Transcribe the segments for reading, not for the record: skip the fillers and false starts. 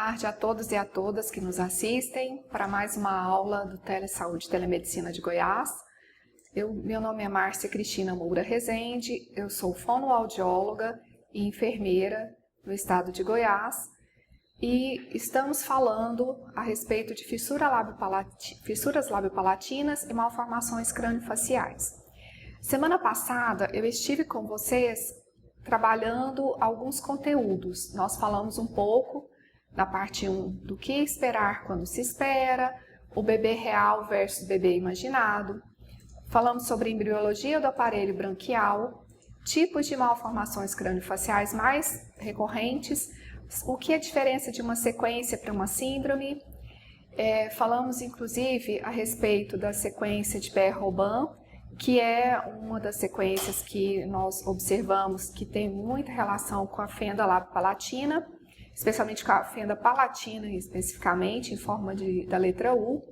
tarde a todos e a todas que nos assistem para mais uma aula do Telesaúde e Telemedicina de Goiás. Meu nome é Márcia Cristina Moura Rezende, eu sou fonoaudióloga e enfermeira no estado de Goiás e estamos falando a respeito de fissuras labiopalatinas e malformações crâniofaciais. Semana passada eu estive com vocês trabalhando alguns conteúdos. Nós falamos um pouco na parte 1 do que esperar quando se espera, o bebê real versus bebê imaginado. Falamos sobre embriologia do aparelho branquial, tipos de malformações crâniofaciais mais recorrentes, o que é a diferença de uma sequência para uma síndrome. Falamos inclusive a respeito da sequência de Behr-Robin, que é uma das sequências que nós observamos que tem muita relação com a fenda labiopalatina, especialmente com a fenda palatina especificamente, em forma da letra U.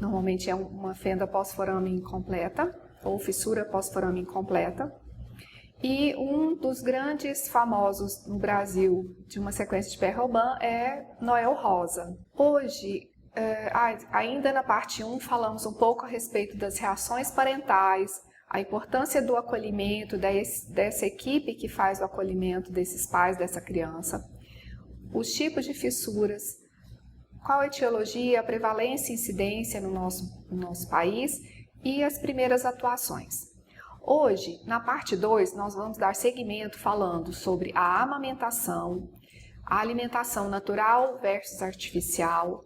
Normalmente é uma fenda pós-forame incompleta, ou fissura pós-forame incompleta. E um dos grandes famosos no Brasil de uma sequência de Behr-Robin é Noel Rosa. Hoje, ainda na parte 1, falamos um pouco a respeito das reações parentais, a importância do acolhimento, dessa equipe que faz o acolhimento desses pais, dessa criança, os tipos de fissuras, qual a etiologia, a prevalência e incidência no nosso país e as primeiras atuações. Hoje, na parte 2, nós vamos dar seguimento falando sobre a amamentação, a alimentação natural versus artificial,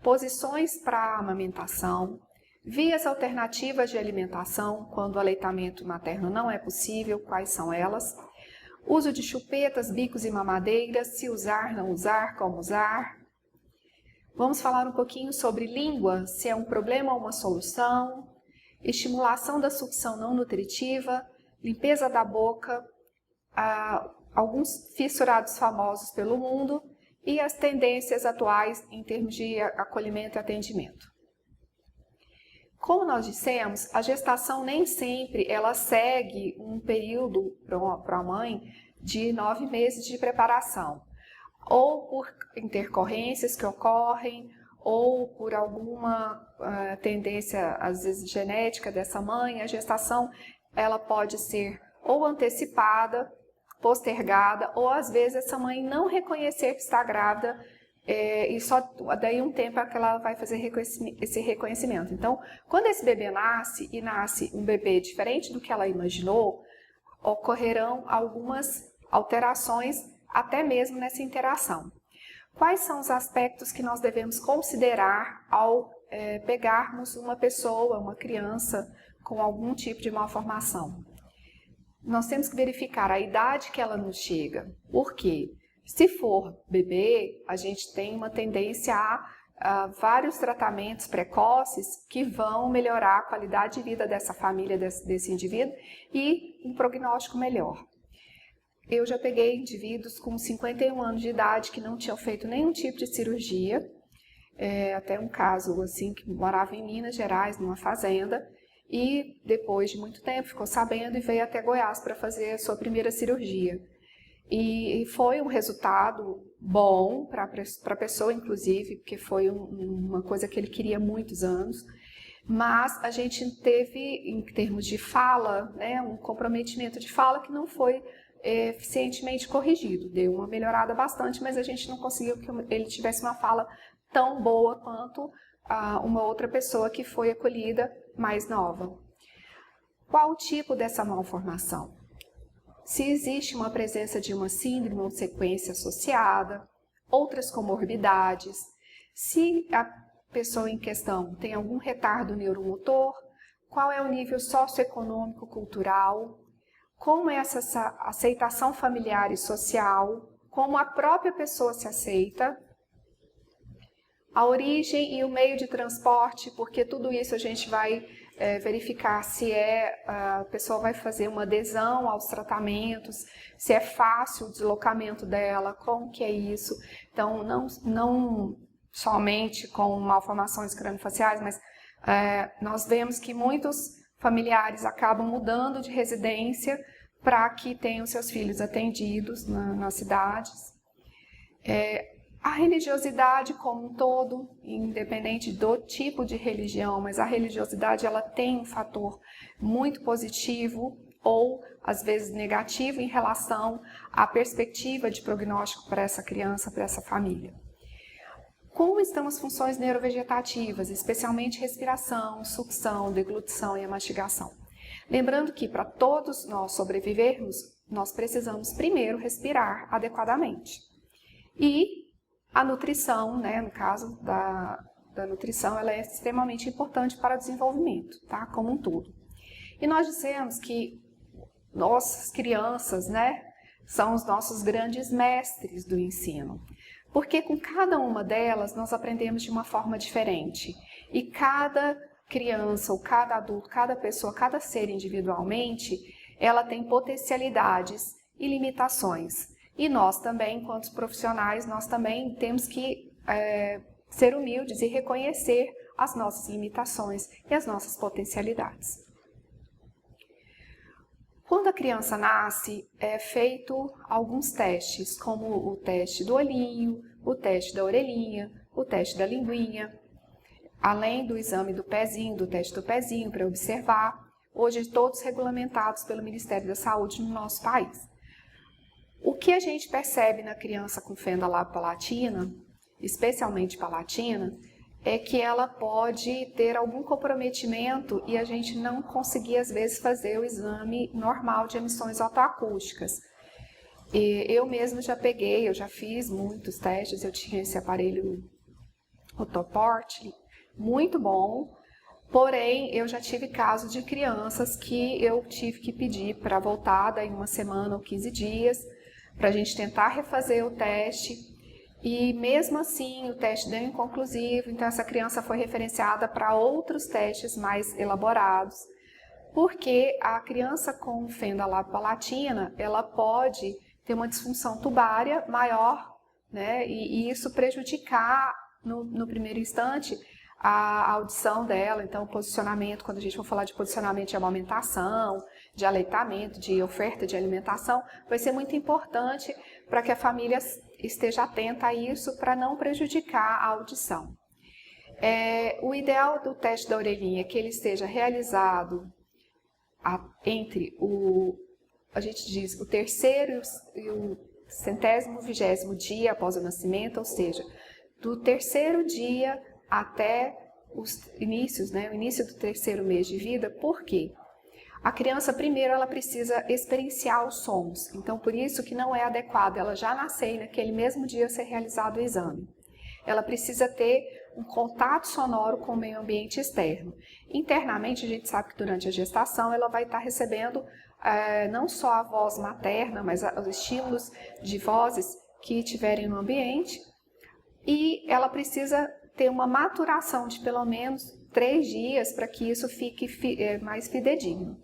posições para a amamentação, vias alternativas de alimentação quando o aleitamento materno não é possível, quais são elas, uso de chupetas, bicos e mamadeiras, se usar, não usar, como usar. Vamos falar um pouquinho sobre língua, se é um problema ou uma solução, estimulação da sucção não nutritiva, limpeza da boca, alguns fissurados famosos pelo mundo e as tendências atuais em termos de acolhimento e atendimento. Como nós dissemos, a gestação nem sempre ela segue um período para a mãe de 9 meses de preparação, ou por intercorrências que ocorrem, ou por alguma tendência, às vezes, genética dessa mãe. A gestação ela pode ser ou antecipada, postergada, ou às vezes essa mãe não reconhecer que está grávida e só daí um tempo é que ela vai fazer esse reconhecimento. Então, quando esse bebê nasce e nasce um bebê diferente do que ela imaginou, ocorrerão algumas alterações até mesmo nessa interação. Quais são os aspectos que nós devemos considerar ao pegarmos uma pessoa, uma criança com algum tipo de malformação? Nós temos que verificar a idade que ela nos chega. Por quê? Se for bebê, a gente tem uma tendência a vários tratamentos precoces que vão melhorar a qualidade de vida dessa família, desse indivíduo e um prognóstico melhor. Eu já peguei indivíduos com 51 anos de idade que não tinham feito nenhum tipo de cirurgia, até um caso assim que morava em Minas Gerais, numa fazenda, e depois de muito tempo ficou sabendo e veio até Goiás para fazer a sua primeira cirurgia. E foi um resultado bom para a pessoa, inclusive, porque foi uma coisa que ele queria há muitos anos, mas a gente teve, em termos de fala, um comprometimento de fala que não foi eficientemente corrigido. Deu uma melhorada bastante, mas a gente não conseguiu que ele tivesse uma fala tão boa quanto uma outra pessoa que foi acolhida mais nova. Qual o tipo dessa malformação? Se existe uma presença de uma síndrome ou sequência associada, outras comorbidades, se a pessoa em questão tem algum retardo neuromotor, qual é o nível socioeconômico cultural, como é essa aceitação familiar e social, como a própria pessoa se aceita, a origem e o meio de transporte, porque tudo isso a gente vai verificar se a pessoa vai fazer uma adesão aos tratamentos, se é fácil o deslocamento dela, como que é isso. Então, não somente com malformações crâniofaciais, mas nós vemos que muitos familiares acabam mudando de residência para que tenham seus filhos atendidos nas cidades. A religiosidade como um todo, independente do tipo de religião, mas a religiosidade ela tem um fator muito positivo ou às vezes negativo em relação à perspectiva de prognóstico para essa criança, para essa família. Como estão as funções neurovegetativas, especialmente respiração, sucção, deglutição e a mastigação? Lembrando que para todos nós sobrevivermos, nós precisamos primeiro respirar adequadamente. E a nutrição, né, no caso da nutrição, ela é extremamente importante para o desenvolvimento, tá, como um todo. E nós dissemos que nossas crianças, né, são os nossos grandes mestres do ensino. Porque com cada uma delas nós aprendemos de uma forma diferente. E cada criança, ou cada adulto, cada pessoa, cada ser individualmente, ela tem potencialidades e limitações. E nós também, enquanto profissionais, nós também temos que ser humildes e reconhecer as nossas limitações e as nossas potencialidades. Quando a criança nasce, é feito alguns testes, como o teste do olhinho, o teste da orelhinha, o teste da linguinha, além do exame do pezinho, do teste do pezinho para observar, hoje todos regulamentados pelo Ministério da Saúde no nosso país. O que a gente percebe na criança com fenda labiopalatina, especialmente palatina, é que ela pode ter algum comprometimento e a gente não conseguir, às vezes, fazer o exame normal de emissões otoacústicas. Eu mesma eu já fiz muitos testes, eu tinha esse aparelho Otoport, muito bom, porém eu já tive casos de crianças que eu tive que pedir para voltar daí uma semana ou 15 dias, para a gente tentar refazer o teste, e mesmo assim o teste deu inconclusivo, então essa criança foi referenciada para outros testes mais elaborados, porque a criança com fenda labiopalatina, ela pode ter uma disfunção tubária maior, né, e isso prejudicar no primeiro instante a audição dela, então o posicionamento, quando a gente for falar de posicionamento de amamentação, de aleitamento, de oferta de alimentação, vai ser muito importante para que a família esteja atenta a isso para não prejudicar a audição. O ideal do teste da orelhinha é que ele esteja realizado entre a gente diz, o terceiro e o 120º dia após o nascimento, ou seja, do terceiro dia até os inícios, né, o início do terceiro mês de vida. Por quê? A criança, primeiro, ela precisa experienciar os sons, então por isso que não é adequado ela já nascer e naquele mesmo dia ser realizado o exame. Ela precisa ter um contato sonoro com o meio ambiente externo. Internamente, a gente sabe que durante a gestação ela vai estar recebendo não só a voz materna, mas os estímulos de vozes que tiverem no ambiente, e ela precisa ter uma maturação de pelo menos 3 dias para que isso fique mais fidedigno.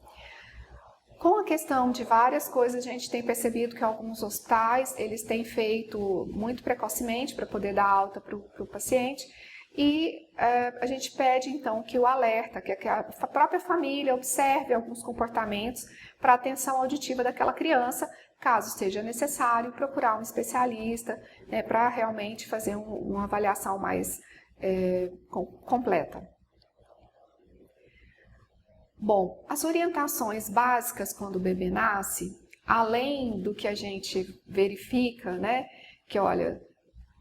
Com a questão de várias coisas, a gente tem percebido que alguns hospitais eles têm feito muito precocemente para poder dar alta para o paciente, e a gente pede então que o alerta, que a própria família observe alguns comportamentos para a atenção auditiva daquela criança, caso seja necessário procurar um especialista, né, para realmente fazer uma avaliação mais completa. Bom, as orientações básicas quando o bebê nasce, além do que a gente verifica, né, que olha,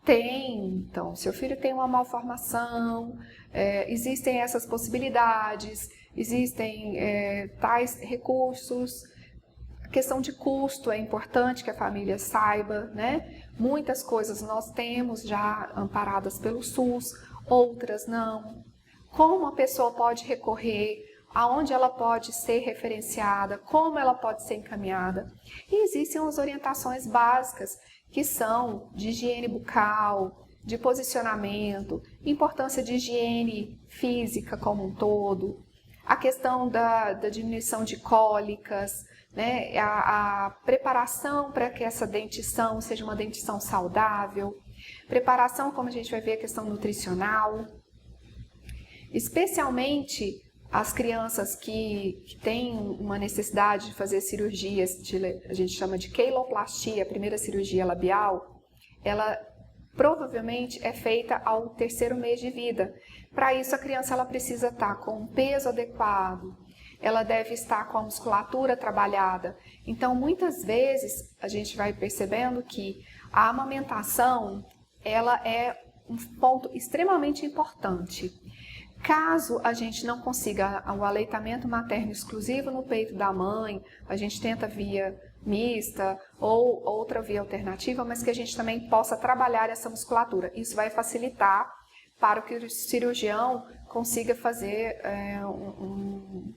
então, seu filho tem uma malformação, existem essas possibilidades, existem tais recursos. A questão de custo é importante que a família saiba, né? Muitas coisas nós temos já amparadas pelo SUS, outras não. Como a pessoa pode recorrer, aonde ela pode ser referenciada, como ela pode ser encaminhada. E existem as orientações básicas, que são de higiene bucal, de posicionamento, importância de higiene física como um todo, a questão da diminuição de cólicas, né, a preparação para que essa dentição seja uma dentição saudável, preparação, como a gente vai ver, a questão nutricional, especialmente as crianças que têm uma necessidade de fazer cirurgias, a gente chama de queiloplastia, a primeira cirurgia labial, ela provavelmente é feita ao 3º mês de vida. Para isso, a criança ela precisa estar com um peso adequado, ela deve estar com a musculatura trabalhada. Então, muitas vezes, a gente vai percebendo que a amamentação, ela é um ponto extremamente importante. Caso a gente não consiga o aleitamento materno exclusivo no peito da mãe, a gente tenta via mista ou outra via alternativa, mas que a gente também possa trabalhar essa musculatura. Isso vai facilitar para que o cirurgião consiga fazer um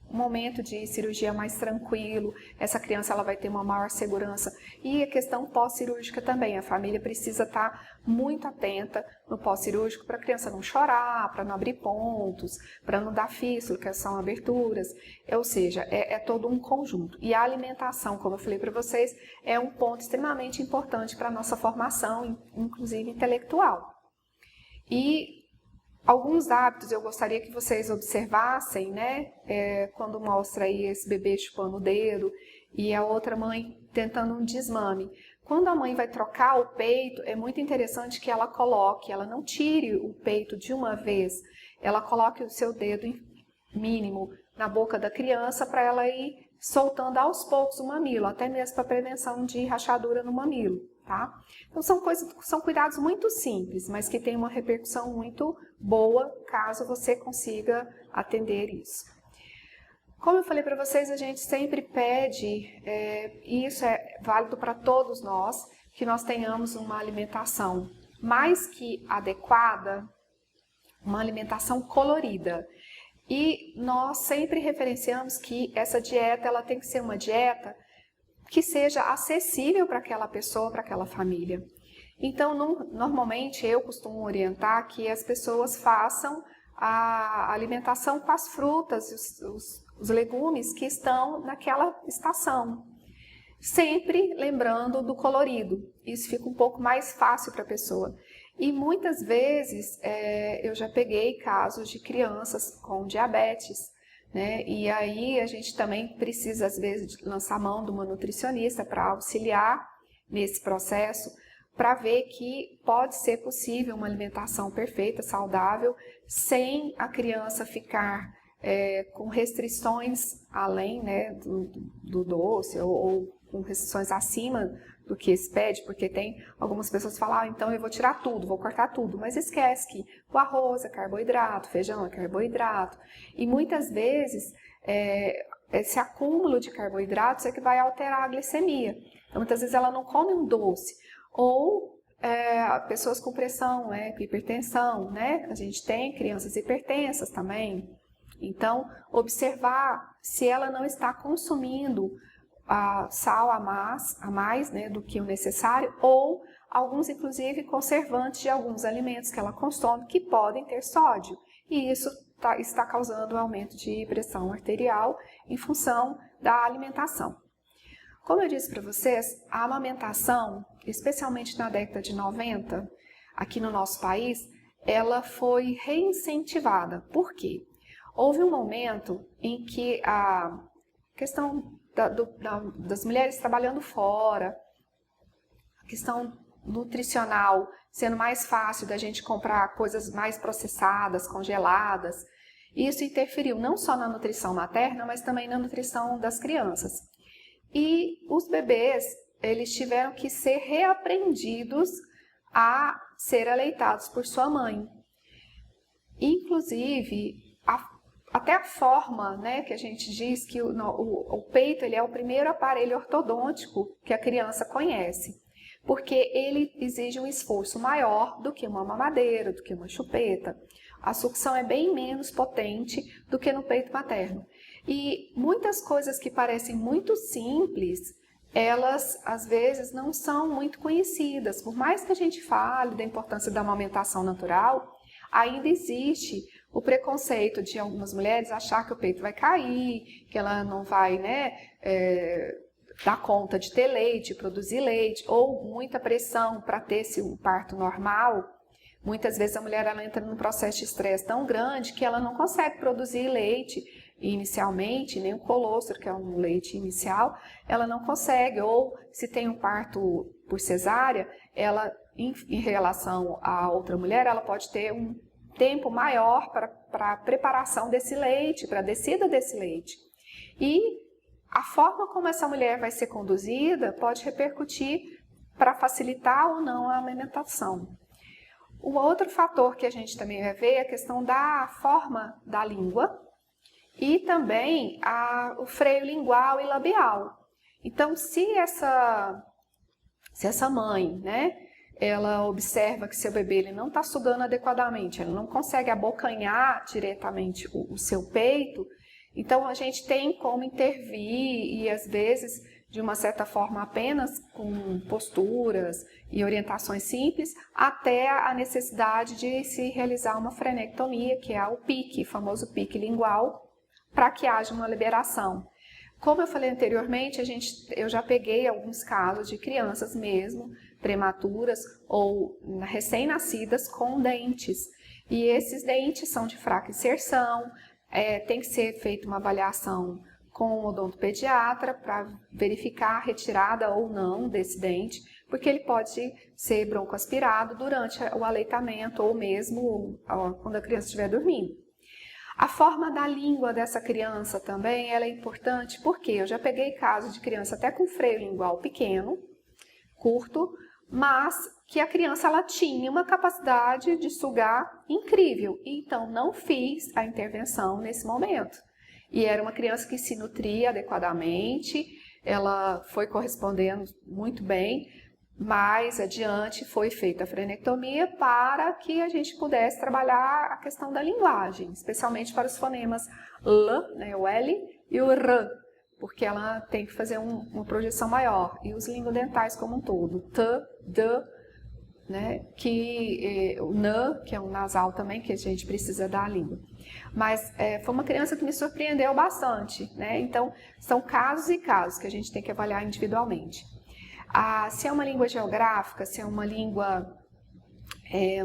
momento de cirurgia mais tranquilo, essa criança ela vai ter uma maior segurança. E a questão pós-cirúrgica também, a família precisa estar muito atenta no pós-cirúrgico para a criança não chorar, para não abrir pontos, para não dar fístula, que são aberturas, ou seja, é todo um conjunto. E a alimentação, como eu falei para vocês, é um ponto extremamente importante para a nossa formação, inclusive intelectual. E alguns hábitos eu gostaria que vocês observassem, né? Quando mostra aí esse bebê chupando o dedo e a outra mãe tentando um desmame. Quando a mãe vai trocar o peito, é muito interessante que ela coloque, ela não tire o peito de uma vez, ela coloque o seu dedo mínimo na boca da criança para ela ir soltando aos poucos o mamilo, até mesmo para prevenção de rachadura no mamilo, tá? Então são cuidados muito simples, mas que tem uma repercussão muito boa caso você consiga atender isso. Como eu falei para vocês, a gente sempre pede, e isso é válido para todos nós, que nós tenhamos uma alimentação mais que adequada, uma alimentação colorida. E nós sempre referenciamos que essa dieta ela tem que ser uma dieta que seja acessível para aquela pessoa, para aquela família. Então, normalmente eu costumo orientar que as pessoas façam a alimentação com as frutas, os legumes que estão naquela estação. Sempre lembrando do colorido, isso fica um pouco mais fácil para a pessoa. E muitas vezes eu já peguei casos de crianças com diabetes, né? E aí a gente também precisa às vezes lançar mão de uma nutricionista para auxiliar nesse processo, para ver que pode ser possível uma alimentação perfeita, saudável, sem a criança ficar com restrições além, né, do doce ou com restrições acima do que se pede, porque tem algumas pessoas que falam, então eu vou tirar tudo, vou cortar tudo, mas esquece que o arroz é carboidrato, o feijão é carboidrato, e muitas vezes esse acúmulo de carboidratos é que vai alterar a glicemia. Então muitas vezes ela não come um doce, ou pessoas com pressão, com hipertensão, né? A gente tem crianças hipertensas também, então observar se ela não está consumindo sal a mais, né, do que o necessário, ou alguns, inclusive, conservantes de alguns alimentos que ela consome que podem ter sódio. E isso está causando um aumento de pressão arterial em função da alimentação. Como eu disse para vocês, a amamentação, especialmente na década de 90, aqui no nosso país, ela foi reincentivada. Por quê? Houve um momento em que a questão das mulheres trabalhando fora, a questão nutricional sendo mais fácil da gente comprar coisas mais processadas, congeladas, isso interferiu não só na nutrição materna, mas também na nutrição das crianças. E os bebês, eles tiveram que ser reaprendidos a ser aleitados por sua mãe. Inclusive, até a forma, né, que a gente diz que o peito ele é o primeiro aparelho ortodôntico que a criança conhece, porque ele exige um esforço maior do que uma mamadeira, do que uma chupeta. A sucção é bem menos potente do que no peito materno. E muitas coisas que parecem muito simples, elas às vezes não são muito conhecidas. Por mais que a gente fale da importância da amamentação natural, ainda existe o preconceito de algumas mulheres achar que o peito vai cair, que ela não vai, né, dar conta de ter leite, produzir leite, ou muita pressão para ter um parto normal. Muitas vezes a mulher ela entra num processo de estresse tão grande que ela não consegue produzir leite inicialmente, nem o colostro, que é um leite inicial, ela não consegue, ou se tem um parto por cesárea, ela, em relação à outra mulher, ela pode ter um tempo maior para a preparação desse leite, para a descida desse leite. E a forma como essa mulher vai ser conduzida pode repercutir para facilitar ou não a amamentação. O outro fator que a gente também vai ver é a questão da forma da língua e também o freio lingual e labial. Então, se essa mãe, né, ela observa que seu bebê ele não está sugando adequadamente, ele não consegue abocanhar diretamente o seu peito, então a gente tem como intervir e às vezes, de uma certa forma, apenas com posturas e orientações simples, até a necessidade de se realizar uma frenectomia, que é o PIC, o famoso PIC lingual, para que haja uma liberação. Como eu falei anteriormente, eu já peguei alguns casos de crianças mesmo, prematuras ou recém-nascidas com dentes. E esses dentes são de fraca inserção, tem que ser feita uma avaliação com o odontopediatra para verificar a retirada ou não desse dente, porque ele pode ser broncoaspirado durante o aleitamento ou mesmo quando a criança estiver dormindo. A forma da língua dessa criança também ela é importante, porque eu já peguei casos de criança até com freio lingual pequeno, curto, mas que a criança ela tinha uma capacidade de sugar incrível, então não fiz a intervenção nesse momento. E era uma criança que se nutria adequadamente, ela foi correspondendo muito bem, mais adiante foi feita a frenectomia para que a gente pudesse trabalhar a questão da linguagem, especialmente para os fonemas L, né, o L, e o R, porque ela tem que fazer uma projeção maior, e os lingodentais como um todo, T, D, né, o N, que é um nasal também, que a gente precisa da língua. Mas foi uma criança que me surpreendeu bastante, né? Então, são casos e casos que a gente tem que avaliar individualmente. Se é uma língua geográfica, se é uma língua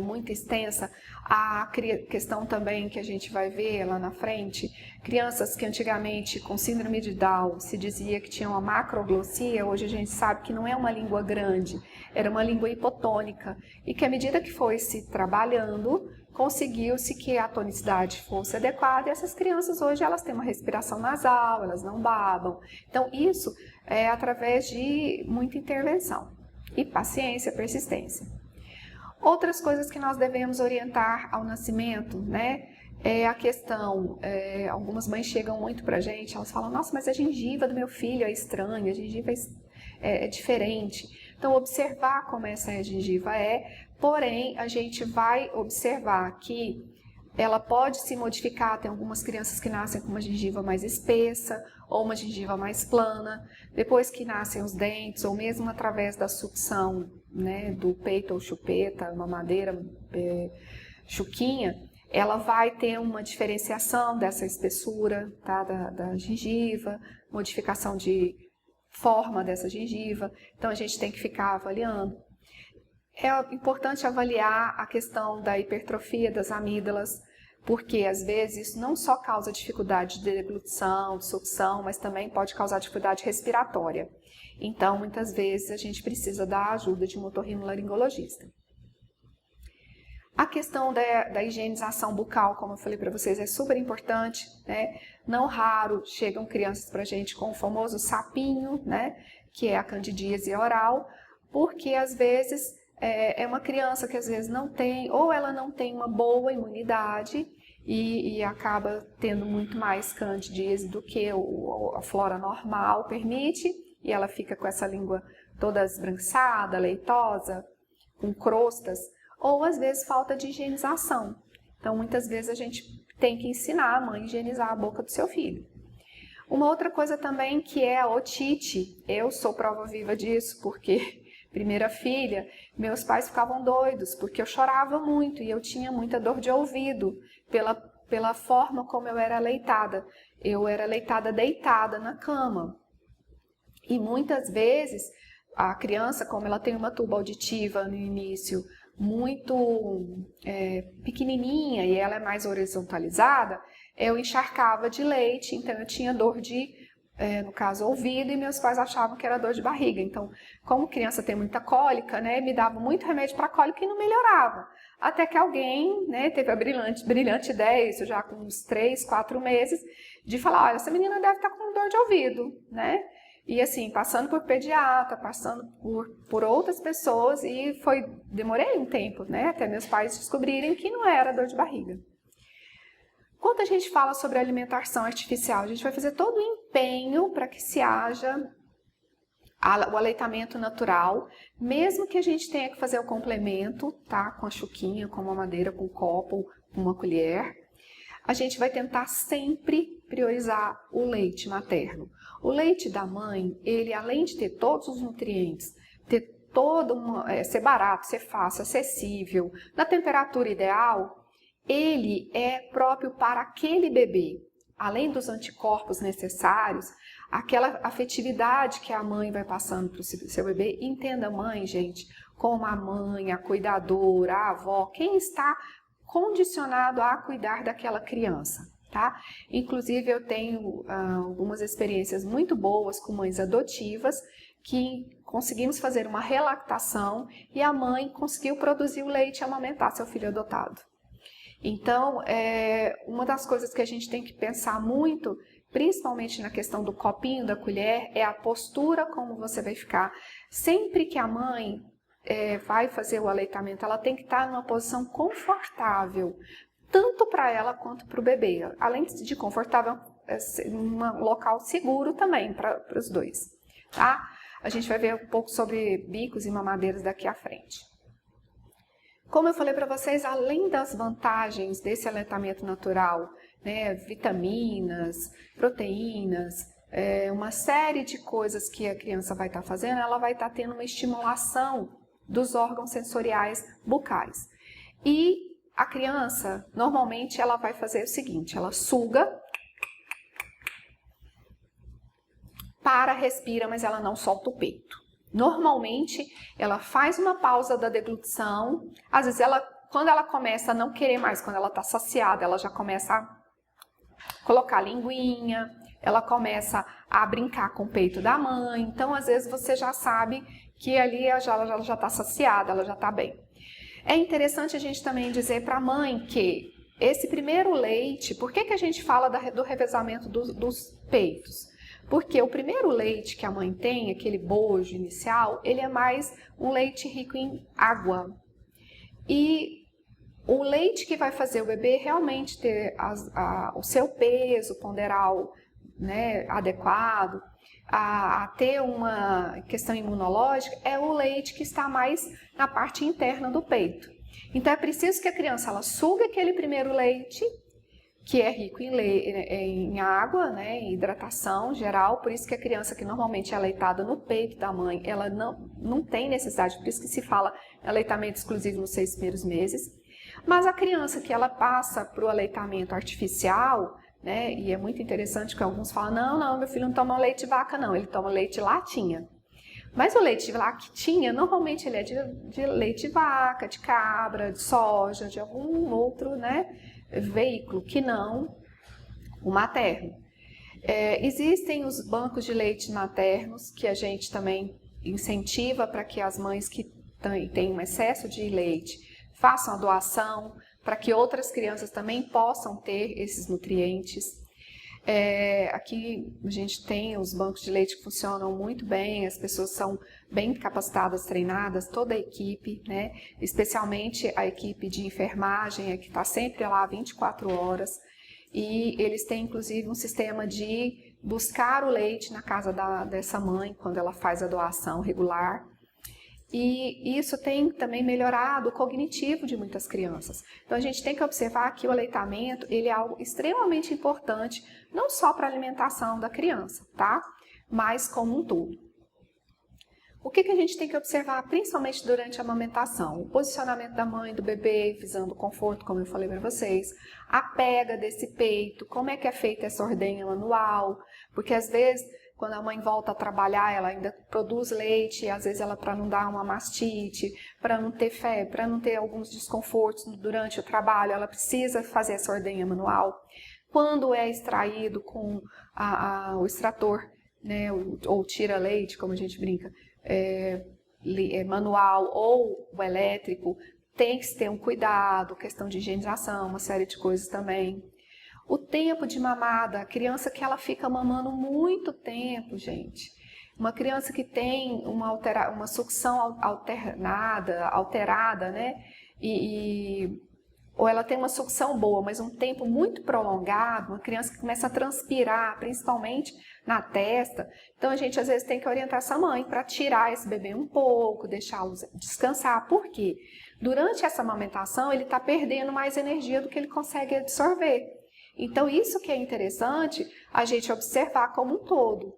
muito extensa, a questão também que a gente vai ver lá na frente, crianças que antigamente com síndrome de Down se dizia que tinham uma macroglossia, hoje a gente sabe que não é uma língua grande, era uma língua hipotônica, e que à medida que foi se trabalhando, conseguiu-se que a tonicidade fosse adequada, e essas crianças hoje elas têm uma respiração nasal, elas não babam. Então isso é através de muita intervenção e paciência, persistência. Outras coisas que nós devemos orientar ao nascimento, né? É a questão, algumas mães chegam muito pra gente, elas falam, nossa, mas a gengiva do meu filho é estranha, a gengiva é diferente. Então, observar como essa gengiva porém, a gente vai observar que ela pode se modificar, tem algumas crianças que nascem com uma gengiva mais espessa ou uma gengiva mais plana, depois que nascem os dentes ou mesmo através da sucção, né, do peito ou chupeta, mamadeira, chuquinha, ela vai ter uma diferenciação dessa espessura, tá, da gengiva, modificação de forma dessa gengiva, então a gente tem que ficar avaliando. É importante avaliar a questão da hipertrofia das amígdalas, porque às vezes isso não só causa dificuldade de deglutição, de sucção, mas também pode causar dificuldade respiratória. Então, muitas vezes a gente precisa da ajuda de um otorrinolaringologista. A questão da higienização bucal, como eu falei para vocês, é super importante, né? Não raro chegam crianças para a gente com o famoso sapinho, né? Que é a candidíase oral, porque às vezes é uma criança que às vezes não tem, ou ela não tem uma boa imunidade e acaba tendo muito mais candidíase do que a flora normal permite, e ela fica com essa língua toda esbranquiçada, leitosa, com crostas, ou às vezes falta de higienização. Então, muitas vezes a gente tem que ensinar a mãe a higienizar a boca do seu filho. Uma outra coisa também que é a otite, eu sou prova viva disso, porque primeira filha, meus pais ficavam doidos, porque eu chorava muito e eu tinha muita dor de ouvido pela forma como eu era aleitada. Eu era aleitada deitada na cama. E muitas vezes a criança, como ela tem uma tuba auditiva no início muito pequenininha e ela é mais horizontalizada, eu encharcava de leite, então eu tinha dor de, no caso, ouvido, e meus pais achavam que era dor de barriga. Então, como criança tem muita cólica, né, me dava muito remédio para cólica e não melhorava. Até que alguém, né, teve a brilhante ideia, isso já com uns 3, 4 meses, de falar, olha, essa menina deve estar com dor de ouvido, né? E assim, passando por pediatra, passando por outras pessoas, e demorei um tempo, né, até meus pais descobrirem que não era dor de barriga. Quando a gente fala sobre alimentação artificial, a gente vai fazer todo o empenho para que se haja o aleitamento natural, mesmo que a gente tenha que fazer o complemento, tá? Com a chuquinha, com a mamadeira, com um copo, com uma colher. A gente vai tentar sempre priorizar o leite materno. O leite da mãe, ele além de ter todos os nutrientes, ser barato, ser fácil, acessível, na temperatura ideal, ele é próprio para aquele bebê. Além dos anticorpos necessários, aquela afetividade que a mãe vai passando para o seu bebê. Entenda a mãe, gente, como a mãe, a cuidadora, a avó, quem está condicionado a cuidar daquela criança, tá? Inclusive, eu tenho algumas experiências muito boas com mães adotivas que conseguimos fazer uma relactação e a mãe conseguiu produzir o leite e amamentar seu filho adotado. Então, uma das coisas que a gente tem que pensar muito, principalmente na questão do copinho, da colher, é a postura como você vai ficar. Sempre que a mãe vai fazer o aleitamento, ela tem que estar numa posição confortável, tanto para ela quanto para o bebê. Além de confortável, um local seguro também para os dois, tá? A gente vai ver um pouco sobre bicos e mamadeiras daqui à frente. Como eu falei para vocês, além das vantagens desse aleitamento natural, né, vitaminas, proteínas, uma série de coisas que a criança vai estar fazendo, ela vai estar tendo uma estimulação dos órgãos sensoriais bucais. E a criança, normalmente, ela vai fazer o seguinte, ela suga, respira, mas ela não solta o peito. Normalmente, ela faz uma pausa da deglutição, às vezes quando ela começa a não querer mais, quando ela está saciada, ela já começa a colocar a linguinha, ela começa a brincar com o peito da mãe, então às vezes você já sabe que ali ela já está saciada, ela já está bem. É interessante a gente também dizer para a mãe que esse primeiro leite, por que a gente fala do revezamento dos peitos? Porque o primeiro leite que a mãe tem, aquele bojo inicial, ele é mais um leite rico em água. E o leite que vai fazer o bebê realmente ter o seu peso ponderal, né, adequado, a ter uma questão imunológica, é o leite que está mais na parte interna do peito. Então é preciso que a criança ela suga aquele primeiro leite, que é rico em água, né, em hidratação geral, por isso que a criança que normalmente é aleitada no peito da mãe, ela não tem necessidade, por isso que se fala aleitamento exclusivo nos 6 primeiros meses. Mas a criança que ela passa para o aleitamento artificial, né, e é muito interessante que alguns falam, não, meu filho não toma leite de vaca não, ele toma leite de latinha. Mas o leite de latinha, normalmente ele é de leite de vaca, de cabra, de soja, de algum outro, né, veículo que não o materno. Existem os bancos de leite maternos que a gente também incentiva para que as mães que têm um excesso de leite façam a doação, para que outras crianças também possam ter esses nutrientes. Aqui a gente tem os bancos de leite que funcionam muito bem, as pessoas são bem capacitadas, treinadas, toda a equipe, né? Especialmente a equipe de enfermagem, que está sempre lá 24 horas, e eles têm inclusive um sistema de buscar o leite na casa dessa mãe, quando ela faz a doação regular. E isso tem também melhorado o cognitivo de muitas crianças. Então a gente tem que observar que o aleitamento ele é algo extremamente importante, não só para a alimentação da criança, tá? Mas como um todo. O que a gente tem que observar principalmente durante a amamentação? O posicionamento da mãe, do bebê, visando o conforto, como eu falei para vocês, a pega desse peito, como é que é feita essa ordenha manual, porque às vezes quando a mãe volta a trabalhar, ela ainda produz leite, e às vezes ela para não dar uma mastite, para não ter febre, para não ter alguns desconfortos durante o trabalho, ela precisa fazer essa ordenha manual. quando é extraído com o extrator, né, ou tira-leite, como a gente brinca, manual ou o elétrico, tem que ter um cuidado, questão de higienização, uma série de coisas também. O tempo de mamada, a criança que ela fica mamando muito tempo, gente. Uma criança que tem uma sucção alterada, né? Ou ela tem uma sucção boa, mas um tempo muito prolongado, uma criança que começa a transpirar, principalmente na testa. Então, a gente às vezes tem que orientar essa mãe para tirar esse bebê um pouco, deixá-lo descansar. Por quê? Durante essa amamentação, ele está perdendo mais energia do que ele consegue absorver. Então, isso que é interessante a gente observar como um todo.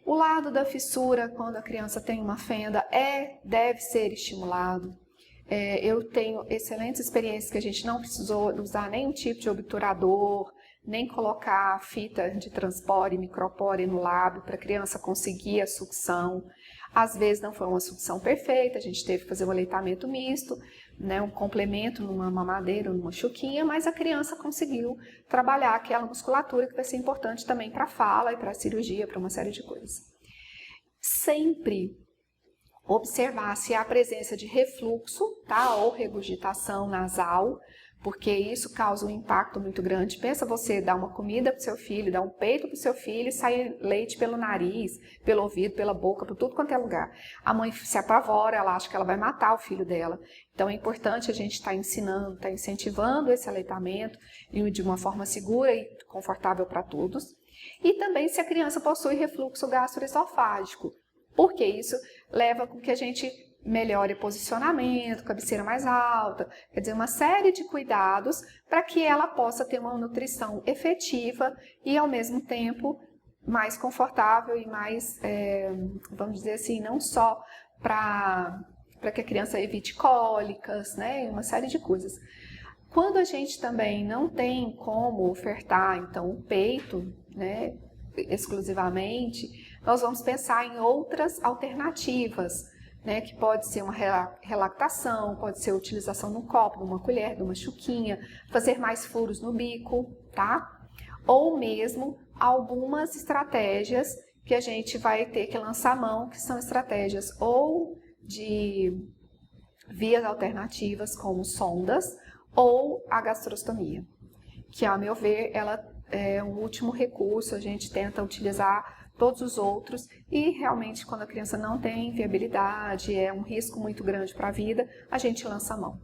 O lado da fissura, quando a criança tem uma fenda, deve ser estimulado. Eu tenho excelentes experiências que a gente não precisou usar nenhum tipo de obturador, nem colocar fita de transpore, micropore no lábio para a criança conseguir a sucção. Às vezes não foi uma sucção perfeita, a gente teve que fazer um aleitamento misto, né, um complemento numa mamadeira, numa chuquinha, mas a criança conseguiu trabalhar aquela musculatura que vai ser importante também para a fala e para a cirurgia, para uma série de coisas. Sempre observar se há presença de refluxo, tá, ou regurgitação nasal, porque isso causa um impacto muito grande. Pensa você dar uma comida para o seu filho, dar um peito para o seu filho e sair leite pelo nariz, pelo ouvido, pela boca, por tudo quanto é lugar. A mãe se apavora, ela acha que ela vai matar o filho dela. Então é importante a gente estar ensinando, estar incentivando esse aleitamento de uma forma segura e confortável para todos. E também se a criança possui refluxo gastroesofágico, porque isso leva com que a gente melhore o posicionamento, cabeceira mais alta, quer dizer, uma série de cuidados para que ela possa ter uma nutrição efetiva e, ao mesmo tempo, mais confortável e mais, vamos dizer assim, não só para que a criança evite cólicas, né, e uma série de coisas. Quando a gente também não tem como ofertar, então, o peito, né, exclusivamente, nós vamos pensar em outras alternativas, né, que pode ser uma relactação, pode ser a utilização de um copo, de uma colher, de uma chuquinha, fazer mais furos no bico, tá? Ou mesmo algumas estratégias que a gente vai ter que lançar a mão, que são estratégias ou de vias alternativas, como sondas, ou a gastrostomia, que, a meu ver, ela é um último recurso, a gente tenta utilizar todos os outros e realmente quando a criança não tem viabilidade, é um risco muito grande para a vida, a gente lança a mão.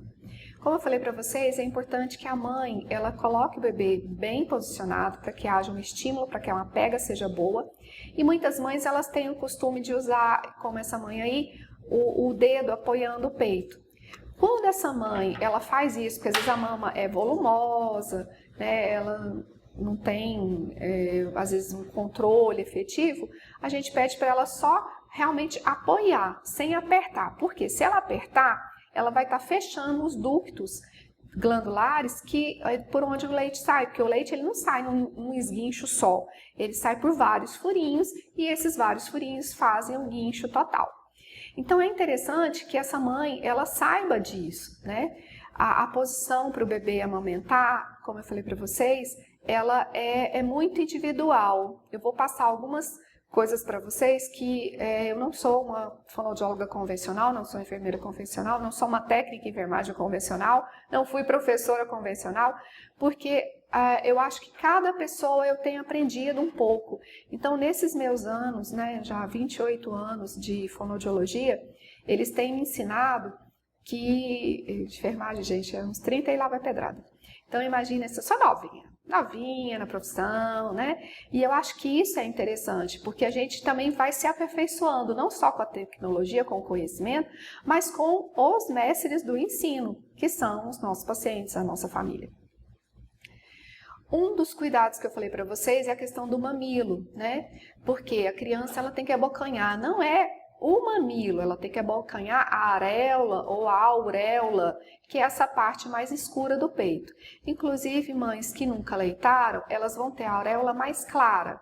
Como eu falei para vocês, é importante que a mãe ela coloque o bebê bem posicionado para que haja um estímulo, para que a pega seja boa. E muitas mães elas têm o costume de usar, como essa mãe aí, o dedo apoiando o peito. Quando essa mãe ela faz isso, porque às vezes a mama é volumosa, né, ela não tem, às vezes, um controle efetivo, a gente pede para ela só realmente apoiar, sem apertar. Porque se ela apertar, ela vai estar fechando os ductos glandulares por onde o leite sai, porque o leite ele não sai num esguincho só, ele sai por vários furinhos e esses vários furinhos fazem um guincho total. Então é interessante que essa mãe ela saiba disso, né? A posição para o bebê amamentar, como eu falei para vocês, ela é muito individual. Eu vou passar algumas coisas para vocês que eu não sou uma fonoaudióloga convencional, não sou enfermeira convencional, não sou uma técnica em enfermagem convencional, não fui professora convencional, porque eu acho que cada pessoa eu tenho aprendido um pouco. Então, nesses meus anos, né, já 28 anos de fonoaudiologia, eles têm me ensinado que, de enfermagem, gente, é uns 30 e lá vai pedrada. Então, imagina, eu sou novinha na profissão, né? E eu acho que isso é interessante, porque a gente também vai se aperfeiçoando, não só com a tecnologia, com o conhecimento, mas com os mestres do ensino, que são os nossos pacientes, a nossa família. Um dos cuidados que eu falei para vocês é a questão do mamilo, né? Porque a criança ela tem que abocanhar, não é o mamilo, ela tem que abocanhar a areola ou a auréola, que é essa parte mais escura do peito. Inclusive, mães que nunca leitaram, elas vão ter a auréola mais clara.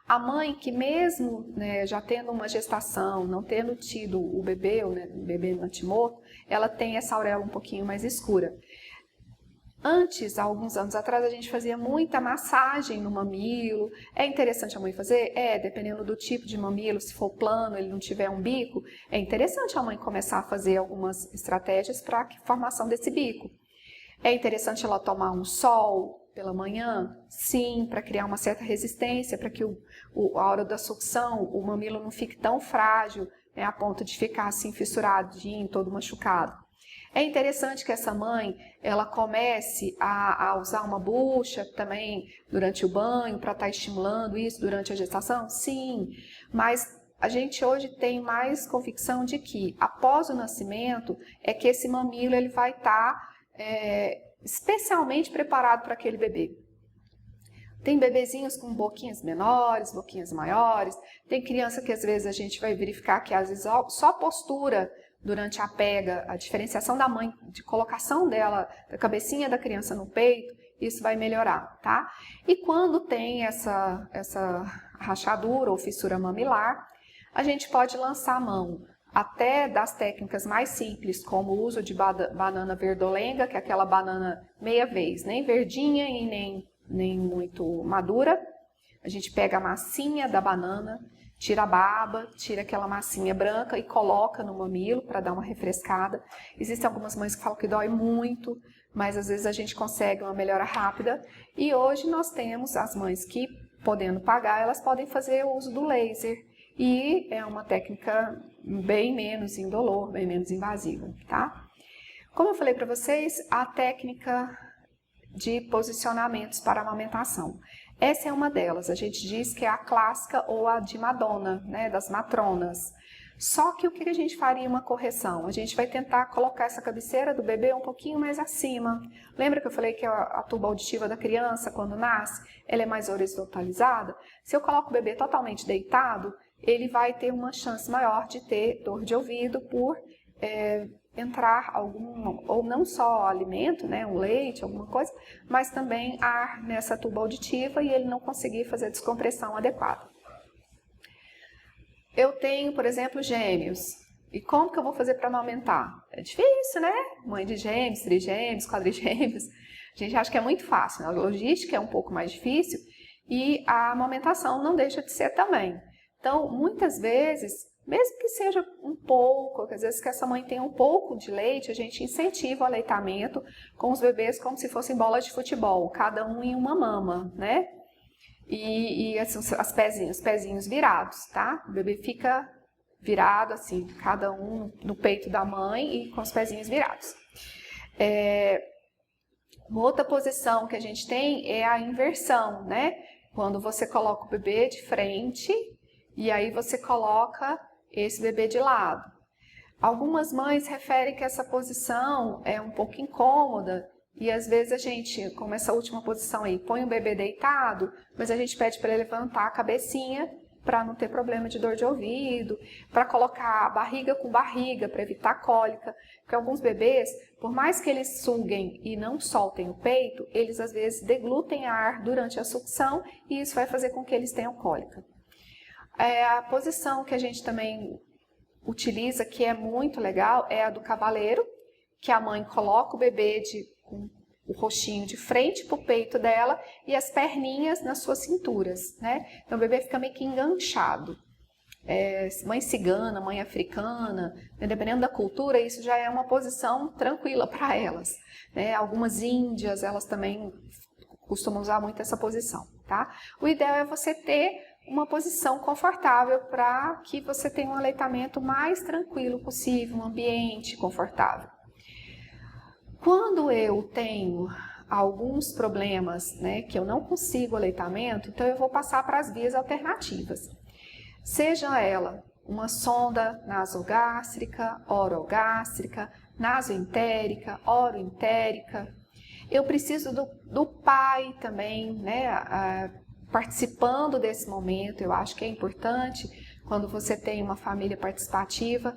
A mãe que mesmo, né, já tendo uma gestação, não tendo tido o bebê, né, o bebê natimorto, ela tem essa auréola um pouquinho mais escura. Antes, há alguns anos atrás, a gente fazia muita massagem no mamilo. É interessante a mãe fazer? Dependendo do tipo de mamilo, se for plano, ele não tiver um bico, é interessante a mãe começar a fazer algumas estratégias para a formação desse bico. É interessante ela tomar um sol pela manhã? Sim, para criar uma certa resistência, para que a hora da sucção, o mamilo não fique tão frágil, né, a ponto de ficar assim fissuradinho, todo machucado. É interessante que essa mãe, ela comece a usar uma bucha também durante o banho, para estar estimulando isso durante a gestação? Sim, mas a gente hoje tem mais convicção de que após o nascimento é que esse mamilo ele vai estar especialmente preparado para aquele bebê. Tem bebezinhos com boquinhas menores, boquinhas maiores, tem criança que às vezes a gente vai verificar que às vezes só a postura durante a pega, a diferenciação da mãe, de colocação dela, da cabecinha da criança no peito, isso vai melhorar, tá? E quando tem essa rachadura ou fissura mamilar, a gente pode lançar a mão até das técnicas mais simples, como o uso de banana verdolenga, que é aquela banana meia vez, nem verdinha e nem muito madura. A gente pega a massinha da banana, tira a baba, tira aquela massinha branca e coloca no mamilo para dar uma refrescada. Existem algumas mães que falam que dói muito, mas às vezes a gente consegue uma melhora rápida. E hoje nós temos as mães que, podendo pagar, elas podem fazer o uso do laser. E é uma técnica bem menos indolor, bem menos invasiva, tá? Como eu falei para vocês, a técnica de posicionamentos para amamentação. Essa é uma delas, a gente diz que é a clássica ou a de Madonna, né, das matronas. Só que o que a gente faria uma correção? A gente vai tentar colocar essa cabeceira do bebê um pouquinho mais acima. Lembra que eu falei que a tuba auditiva da criança, quando nasce, ela é mais horizontalizada? Se eu coloco o bebê totalmente deitado, ele vai ter uma chance maior de ter dor de ouvido por entrar algum, ou não só alimento, né, um leite, alguma coisa, mas também ar nessa tuba auditiva e ele não conseguir fazer a descompressão adequada. Eu tenho, por exemplo, gêmeos. E como que eu vou fazer para amamentar? É difícil, né? Mãe de gêmeos, trigêmeos, quadrigêmeos. A gente acha que é muito fácil, né? A logística é um pouco mais difícil e a amamentação não deixa de ser também. Então, muitas vezes, mesmo que seja um pouco, às vezes que essa mãe tenha um pouco de leite, a gente incentiva o aleitamento com os bebês como se fossem bolas de futebol, cada um em uma mama, né? E assim, os pezinhos virados, tá? O bebê fica virado assim, cada um no peito da mãe e com os pezinhos virados. Uma outra posição que a gente tem é a inversão, né? Quando você coloca o bebê de frente e aí você coloca esse bebê de lado. Algumas mães referem que essa posição é um pouco incômoda e às vezes a gente, como essa última posição aí, põe o bebê deitado, mas a gente pede para ele levantar a cabecinha para não ter problema de dor de ouvido, para colocar a barriga com barriga, para evitar cólica, porque alguns bebês, por mais que eles suguem e não soltem o peito, eles às vezes deglutem ar durante a sucção e isso vai fazer com que eles tenham cólica. A posição que a gente também utiliza, que é muito legal, é a do cavaleiro, que a mãe coloca o bebê com o rostinho de frente para o peito dela e as perninhas nas suas cinturas, né? Então o bebê fica meio que enganchado. Mãe cigana, mãe africana, né? Dependendo da cultura, isso já é uma posição tranquila para elas, né? Algumas índias, elas também costumam usar muito essa posição, tá? O ideal é você ter uma posição confortável para que você tenha um aleitamento mais tranquilo possível, um ambiente confortável. Quando eu tenho alguns problemas, né, que eu não consigo aleitamento, então eu vou passar para as vias alternativas. Seja ela uma sonda nasogástrica, orogástrica, nasoentérica, oroentérica. Eu preciso do pai também, né, participando desse momento. Eu acho que é importante quando você tem uma família participativa.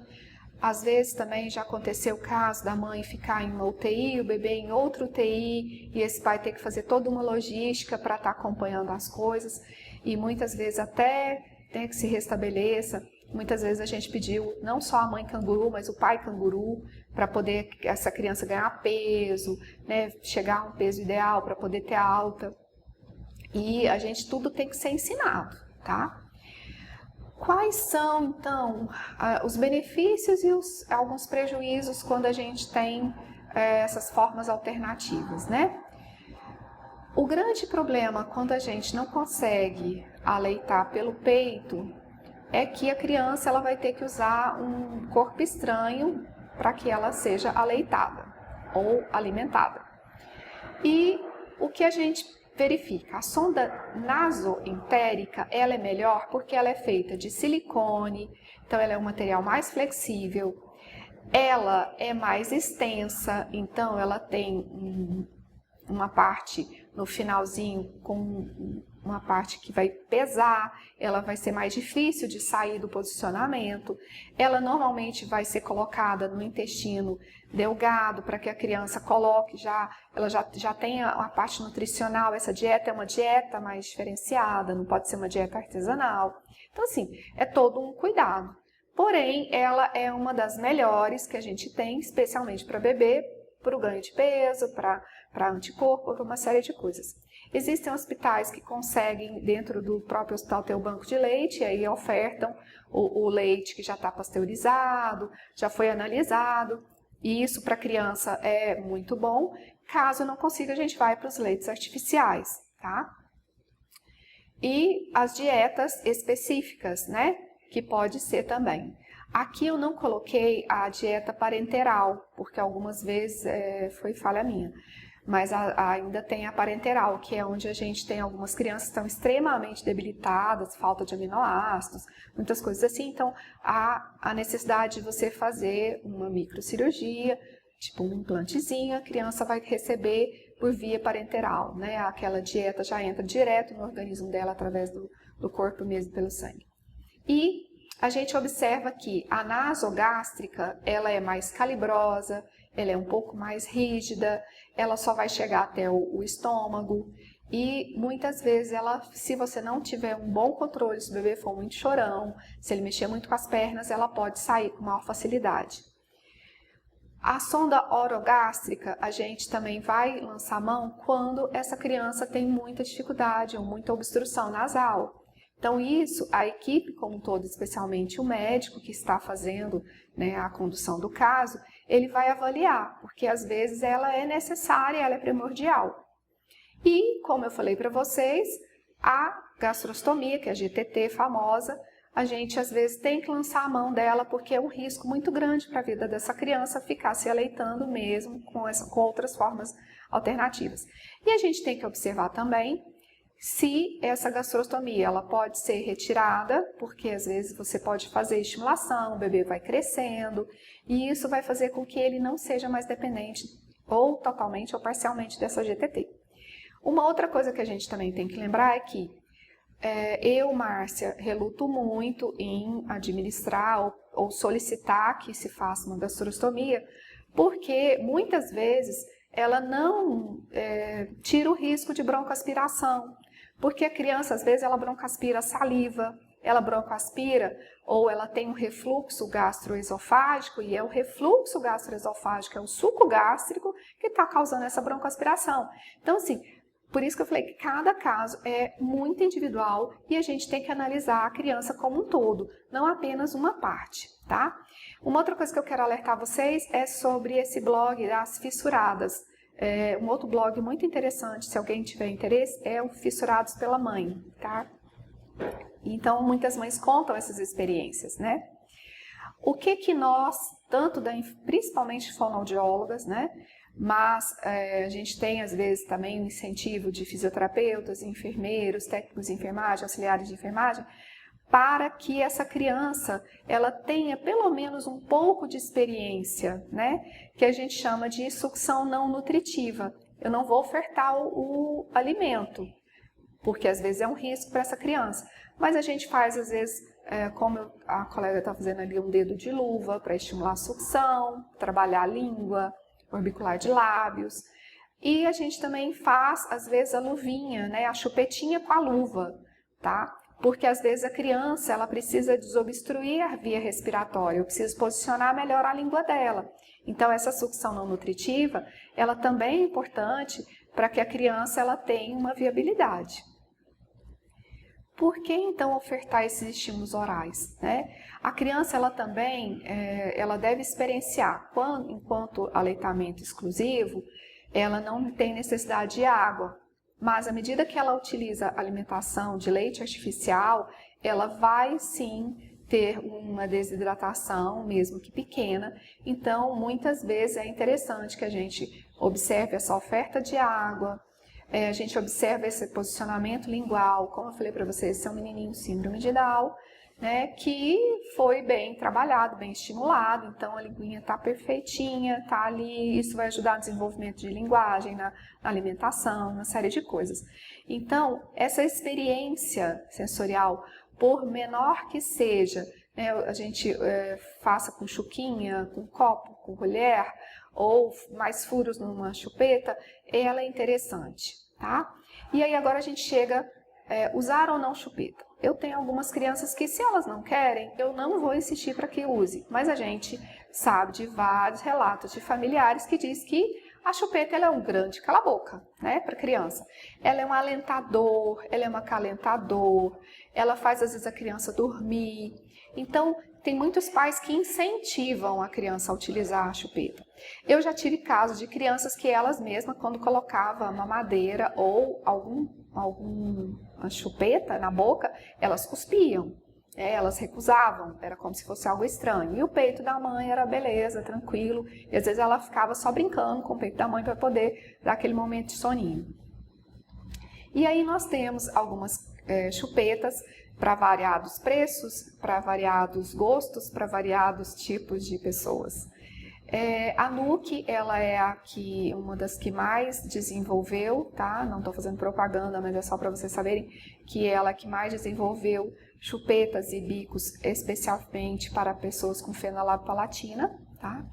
Às vezes também já aconteceu o caso da mãe ficar em uma UTI, o bebê em outra UTI, e esse pai ter que fazer toda uma logística para estar acompanhando as coisas, e muitas vezes até que se restabeleça, muitas vezes a gente pediu não só a mãe canguru, mas o pai canguru, para poder essa criança ganhar peso, né, chegar a um peso ideal para poder ter alta. E a gente tudo tem que ser ensinado, tá? Quais são, então, os benefícios e alguns prejuízos quando a gente tem essas formas alternativas, né? O grande problema quando a gente não consegue aleitar pelo peito é que a criança ela vai ter que usar um corpo estranho para que ela seja aleitada ou alimentada. E o que a gente verifica, a sonda nasoentérica, ela é melhor porque ela é feita de silicone, então ela é um material mais flexível, ela é mais extensa, então ela tem uma parte no finalzinho com uma parte que vai pesar, ela vai ser mais difícil de sair do posicionamento, ela normalmente vai ser colocada no intestino delgado para que a criança coloque ela já tenha uma parte nutricional. Essa dieta é uma dieta mais diferenciada, não pode ser uma dieta artesanal. Então assim, é todo um cuidado. Porém, ela é uma das melhores que a gente tem, especialmente para bebê, para o ganho de peso, para anticorpo, para uma série de coisas. Existem hospitais que conseguem, dentro do próprio hospital, ter o banco de leite, e aí ofertam o leite que já está pasteurizado, já foi analisado, e isso para criança é muito bom. Caso não consiga, a gente vai para os leites artificiais, tá? E as dietas específicas, né? Que pode ser também. Aqui eu não coloquei a dieta parenteral, porque algumas vezes foi falha minha. Mas ainda tem a parenteral, que é onde a gente tem algumas crianças que estão extremamente debilitadas, falta de aminoácidos, muitas coisas assim. Então, há a necessidade de você fazer uma microcirurgia, tipo um implantezinho, a criança vai receber por via parenteral, né? Aquela dieta já entra direto no organismo dela através do corpo mesmo, pelo sangue. E a gente observa que a nasogástrica, ela é mais calibrosa, ela é um pouco mais rígida, ela só vai chegar até o estômago e muitas vezes se você não tiver um bom controle, se o bebê for muito chorão, se ele mexer muito com as pernas, ela pode sair com maior facilidade. A sonda orogástrica, a gente também vai lançar mão quando essa criança tem muita dificuldade ou muita obstrução nasal. Então isso, a equipe como um todo, especialmente o médico que está fazendo, né, a condução do caso, ele vai avaliar, porque às vezes ela é necessária, ela é primordial. E, como eu falei para vocês, a gastrostomia, que é a GTT famosa, a gente às vezes tem que lançar a mão dela porque é um risco muito grande para a vida dessa criança ficar se aleitando mesmo com outras formas alternativas. E a gente tem que observar também se essa gastrostomia ela pode ser retirada, porque às vezes você pode fazer estimulação, o bebê vai crescendo, e isso vai fazer com que ele não seja mais dependente, ou totalmente ou parcialmente, dessa GTT. Uma outra coisa que a gente também tem que lembrar é que eu, Márcia, reluto muito em administrar ou solicitar que se faça uma gastrostomia, porque muitas vezes ela não tira o risco de broncoaspiração. Porque a criança, às vezes, ela broncoaspira saliva, ela broncoaspira ou ela tem um refluxo gastroesofágico, e é o refluxo gastroesofágico, é o suco gástrico que está causando essa broncoaspiração. Então, assim, por isso que eu falei que cada caso é muito individual e a gente tem que analisar a criança como um todo, não apenas uma parte, tá? Uma outra coisa que eu quero alertar vocês é sobre esse blog das fissuradas. Um outro blog muito interessante, se alguém tiver interesse, é o Fissurados pela Mãe, tá? Então, muitas mães contam essas experiências, né? O que nós, principalmente fonoaudiólogas, né? Mas a gente tem, às vezes, também um incentivo de fisioterapeutas, enfermeiros, técnicos de enfermagem, auxiliares de enfermagem, para que essa criança ela tenha pelo menos um pouco de experiência, né? Que a gente chama de sucção não nutritiva. Eu não vou ofertar o alimento, porque às vezes é um risco para essa criança. Mas a gente faz, às vezes, como a colega está fazendo ali, um dedo de luva para estimular a sucção, trabalhar a língua, orbicular de lábios. E a gente também faz, às vezes, a luvinha, né? A chupetinha com a luva, tá? porque às vezes a criança ela precisa desobstruir a via respiratória, eu preciso posicionar melhor a língua dela. Então essa sucção não nutritiva, ela também é importante para que a criança ela tenha uma viabilidade. Por que então ofertar esses estímulos orais, né? A criança ela também ela deve experienciar, enquanto aleitamento exclusivo, ela não tem necessidade de água, mas à medida que ela utiliza alimentação de leite artificial, ela vai sim ter uma desidratação, mesmo que pequena. Então, muitas vezes é interessante que a gente observe essa oferta de água, a gente observa esse posicionamento lingual, como eu falei para vocês, esse é um menininho síndrome de Down, né, que foi bem trabalhado, bem estimulado, então a linguinha está perfeitinha, está ali, isso vai ajudar no desenvolvimento de linguagem, na alimentação, uma série de coisas. Então, essa experiência sensorial, por menor que seja, né, a gente faça com chuquinha, com copo, com colher, ou mais furos numa chupeta, ela é interessante, tá? E aí agora a gente chega, usar ou não chupeta. Eu tenho algumas crianças que se elas não querem, eu não vou insistir para que use, mas a gente sabe de vários relatos de familiares que diz que a chupeta ela é um grande cala-boca, né, para criança. Ela é um alentador, ela é um acalentador, ela faz às vezes a criança dormir. Então, tem muitos pais que incentivam a criança a utilizar a chupeta. Eu já tive casos de crianças que elas mesmas, quando colocavam mamadeira ou alguma chupeta na boca, elas cuspiam, elas recusavam, era como se fosse algo estranho. E o peito da mãe era beleza, tranquilo, e às vezes ela ficava só brincando com o peito da mãe para poder dar aquele momento de soninho. E aí nós temos algumas chupetas para variados preços, para variados gostos, para variados tipos de pessoas. A Nuuk, ela é uma das que mais desenvolveu, tá? Não estou fazendo propaganda, mas é só para vocês saberem que ela é a que mais desenvolveu chupetas e bicos especialmente para pessoas com fenolabiopalatina, tá?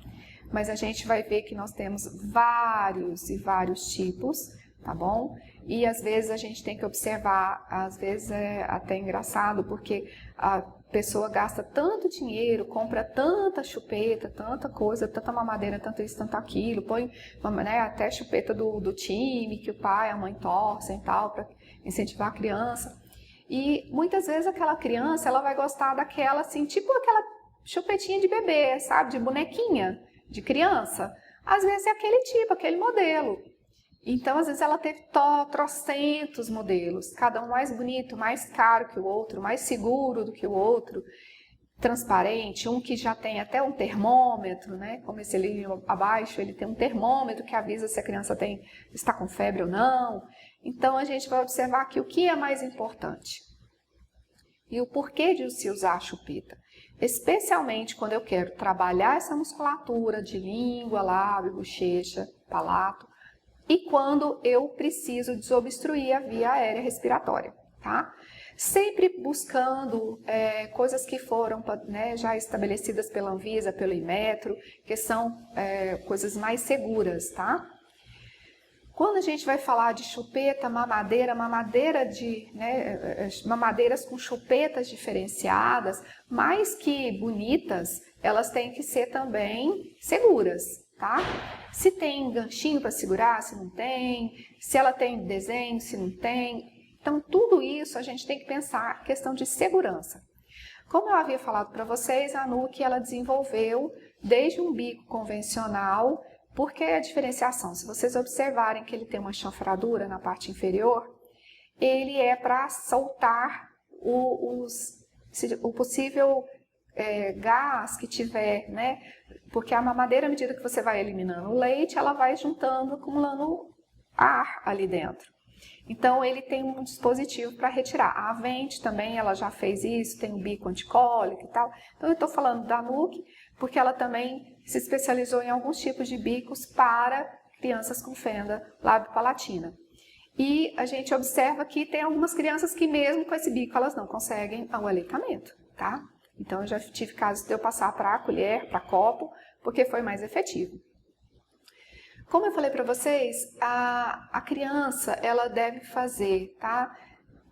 Mas a gente vai ver que nós temos vários e vários tipos, tá bom? E às vezes a gente tem que observar, às vezes é até engraçado, porque a pessoa gasta tanto dinheiro, compra tanta chupeta, tanta coisa, tanta mamadeira, tanto isso, tanto aquilo, põe, né, até chupeta do time, que o pai, a mãe torcem e tal, para incentivar a criança. E muitas vezes aquela criança, ela vai gostar daquela, assim, tipo aquela chupetinha de bebê, sabe, de bonequinha, de criança. Às vezes é aquele tipo, aquele modelo. Então, às vezes ela teve trocentos modelos, cada um mais bonito, mais caro que o outro, mais seguro do que o outro, transparente, um que já tem até um termômetro, né? Como esse ali abaixo, ele tem um termômetro que avisa se a criança está com febre ou não. Então, a gente vai observar aqui o que é mais importante e o porquê de se usar a chupeta. Especialmente quando eu quero trabalhar essa musculatura de língua, lábio, bochecha, palato, e quando eu preciso desobstruir a via aérea respiratória, tá? Sempre buscando coisas que foram, né, já estabelecidas pela Anvisa, pelo Inmetro, que são coisas mais seguras, tá? Quando a gente vai falar de chupeta, mamadeiras com chupetas diferenciadas, mais que bonitas, elas têm que ser também seguras, tá? Se tem ganchinho para segurar, se não tem, se ela tem desenho, se não tem. Então, tudo isso a gente tem que pensar questão de segurança. Como eu havia falado para vocês, a Nuuk ela desenvolveu desde um bico convencional, porque a diferenciação, se vocês observarem que ele tem uma chanfradura na parte inferior, ele é para soltar o possível gás que tiver, né? Porque a mamadeira, à medida que você vai eliminando o leite, ela vai juntando, acumulando ar ali dentro. Então, ele tem um dispositivo para retirar. A Avente também, ela já fez isso, tem um bico anticólico e tal. Então, eu estou falando da Nuuk, porque ela também se especializou em alguns tipos de bicos para crianças com fenda lábio-palatina. E a gente observa que tem algumas crianças que mesmo com esse bico, elas não conseguem o aleitamento, tá? Então, eu já tive casos de eu passar para colher, para copo, porque foi mais efetivo. Como eu falei para vocês, a criança, ela deve fazer, tá?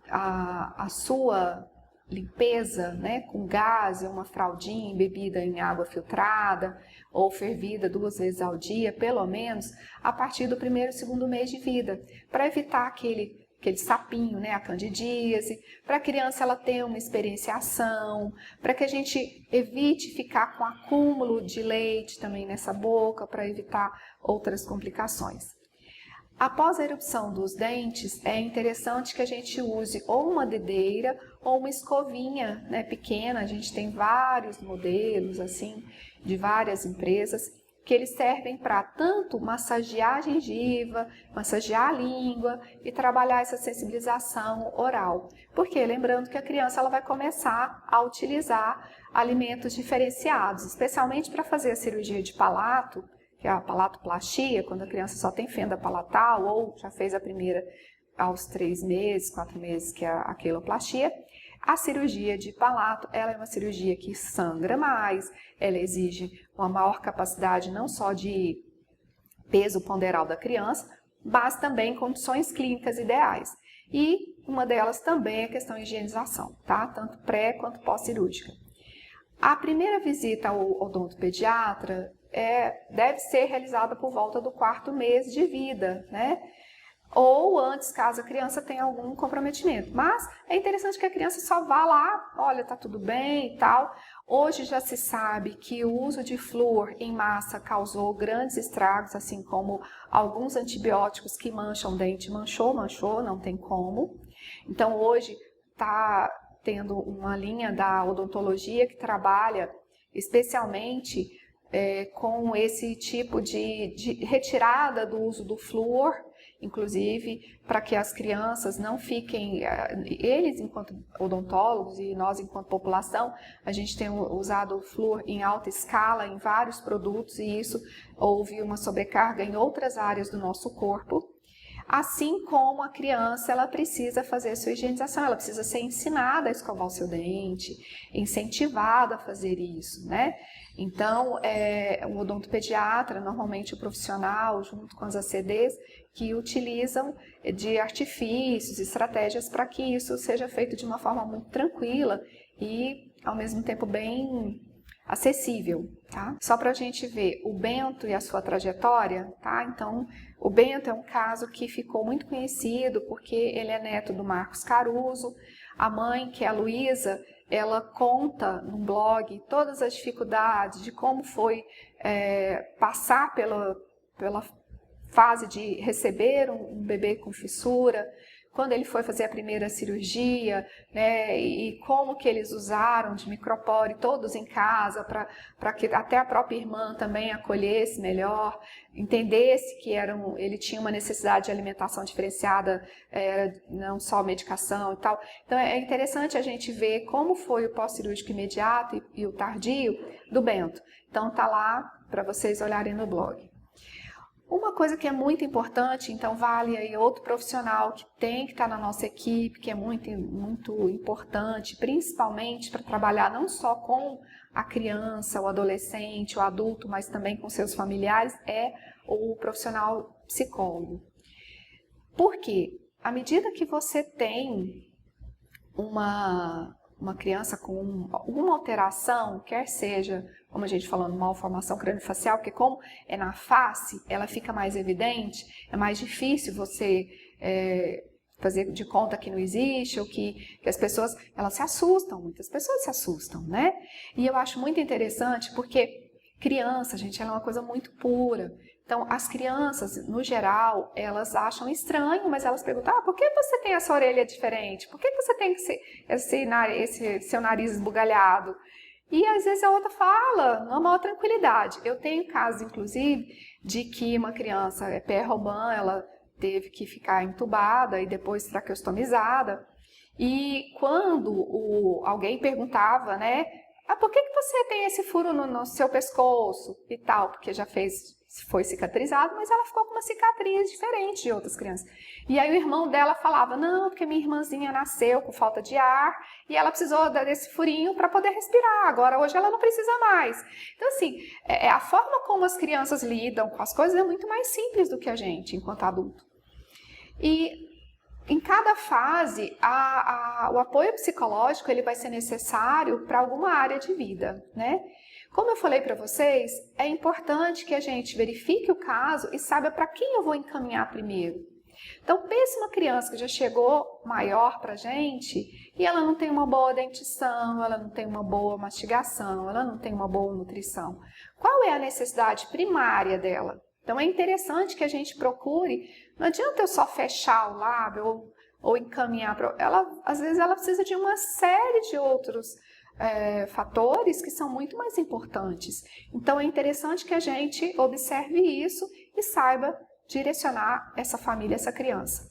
a sua limpeza, né, com gás, uma fraldinha embebida em água filtrada ou fervida 2 vezes ao dia, pelo menos, a partir do 1º e 2º mês de vida, para evitar aquele sapinho, né, a candidíase, para a criança ela ter uma experienciação, para que a gente evite ficar com acúmulo de leite também nessa boca, para evitar outras complicações. Após a erupção dos dentes, é interessante que a gente use ou uma dedeira ou uma escovinha, né, pequena. A gente tem vários modelos assim de várias empresas que eles servem para tanto massagear a gengiva, massagear a língua e trabalhar essa sensibilização oral. Porque lembrando que a criança ela vai começar a utilizar alimentos diferenciados, especialmente para fazer a cirurgia de palato, que é a palatoplastia, quando a criança só tem fenda palatal ou já fez a primeira aos 3 meses, 4 meses, que é a queloplastia. A cirurgia de palato, ela é uma cirurgia que sangra mais, ela exige uma maior capacidade não só de peso ponderal da criança, mas também condições clínicas ideais. E uma delas também é a questão de higienização, tá? Tanto pré quanto pós-cirúrgica. A primeira visita ao odontopediatra deve ser realizada por volta do 4º mês de vida, né? Ou antes, caso a criança tenha algum comprometimento. Mas é interessante que a criança só vá lá, olha, tá tudo bem e tal. Hoje já se sabe que o uso de flúor em massa causou grandes estragos, assim como alguns antibióticos que mancham o dente. Manchou, não tem como. Então hoje está tendo uma linha da odontologia que trabalha especialmente com esse tipo de retirada do uso do flúor, inclusive para que as crianças não fiquem, eles enquanto odontólogos e nós enquanto população, a gente tem usado o flúor em alta escala em vários produtos e isso houve uma sobrecarga em outras áreas do nosso corpo. Assim como a criança, ela precisa fazer sua higienização, ela precisa ser ensinada a escovar o seu dente, incentivada a fazer isso, né? Então, o odontopediatra, normalmente o profissional, junto com as ACDs, que utilizam de artifícios, estratégias para que isso seja feito de uma forma muito tranquila e, ao mesmo tempo, bem acessível, tá? Só para a gente ver o Bento e a sua trajetória, tá? Então, o Bento é um caso que ficou muito conhecido porque ele é neto do Marcos Caruso. A mãe, que é a Luísa, ela conta no blog todas as dificuldades de como foi passar pela fase de receber um bebê com fissura, quando ele foi fazer a primeira cirurgia, né, e como que eles usaram de micropore todos em casa para que até a própria irmã também acolhesse melhor, entendesse que ele tinha uma necessidade de alimentação diferenciada, não só medicação e tal. Então é interessante a gente ver como foi o pós-cirúrgico imediato e o tardio do Bento. Então tá lá para vocês olharem no blog. Uma coisa que é muito importante, então vale aí outro profissional que tem que estar na nossa equipe, que é muito, muito importante, principalmente para trabalhar não só com a criança, o adolescente, o adulto, mas também com seus familiares, é o profissional psicólogo. Por quê? À medida que você tem uma criança com alguma alteração, quer seja, como a gente falou, uma malformação craniofacial, porque como é na face, ela fica mais evidente, é mais difícil você fazer de conta que não existe, ou que as pessoas, elas se assustam, muitas pessoas se assustam, né? E eu acho muito interessante porque criança, gente, ela é uma coisa muito pura. Então, as crianças, no geral, elas acham estranho, mas elas perguntam, por que você tem essa orelha diferente? Por que você tem esse seu nariz esbugalhado? E às vezes a outra fala, numa maior tranquilidade. Eu tenho casos, inclusive, de que uma criança pré-Robin, ela teve que ficar entubada e depois traqueostomizada. E quando alguém perguntava, né, por que você tem esse furo no seu pescoço e tal? Porque já foi cicatrizado, mas ela ficou com uma cicatriz diferente de outras crianças. E aí o irmão dela falava, não, porque minha irmãzinha nasceu com falta de ar e ela precisou desse furinho para poder respirar, agora hoje ela não precisa mais. Então assim, a forma como as crianças lidam com as coisas é muito mais simples do que a gente, enquanto adulto. E Em cada fase, o apoio psicológico ele vai ser necessário para alguma área de vida, né? Como eu falei para vocês, é importante que a gente verifique o caso e saiba para quem eu vou encaminhar primeiro. Então, pense uma criança que já chegou maior para a gente e ela não tem uma boa dentição, ela não tem uma boa mastigação, ela não tem uma boa nutrição. Qual é a necessidade primária dela? Então, é interessante que a gente procure, não adianta eu só fechar o lábio ou encaminhar para ela, às vezes ela precisa de uma série de outros fatores que são muito mais importantes. Então, é interessante que a gente observe isso e saiba direcionar essa família, essa criança.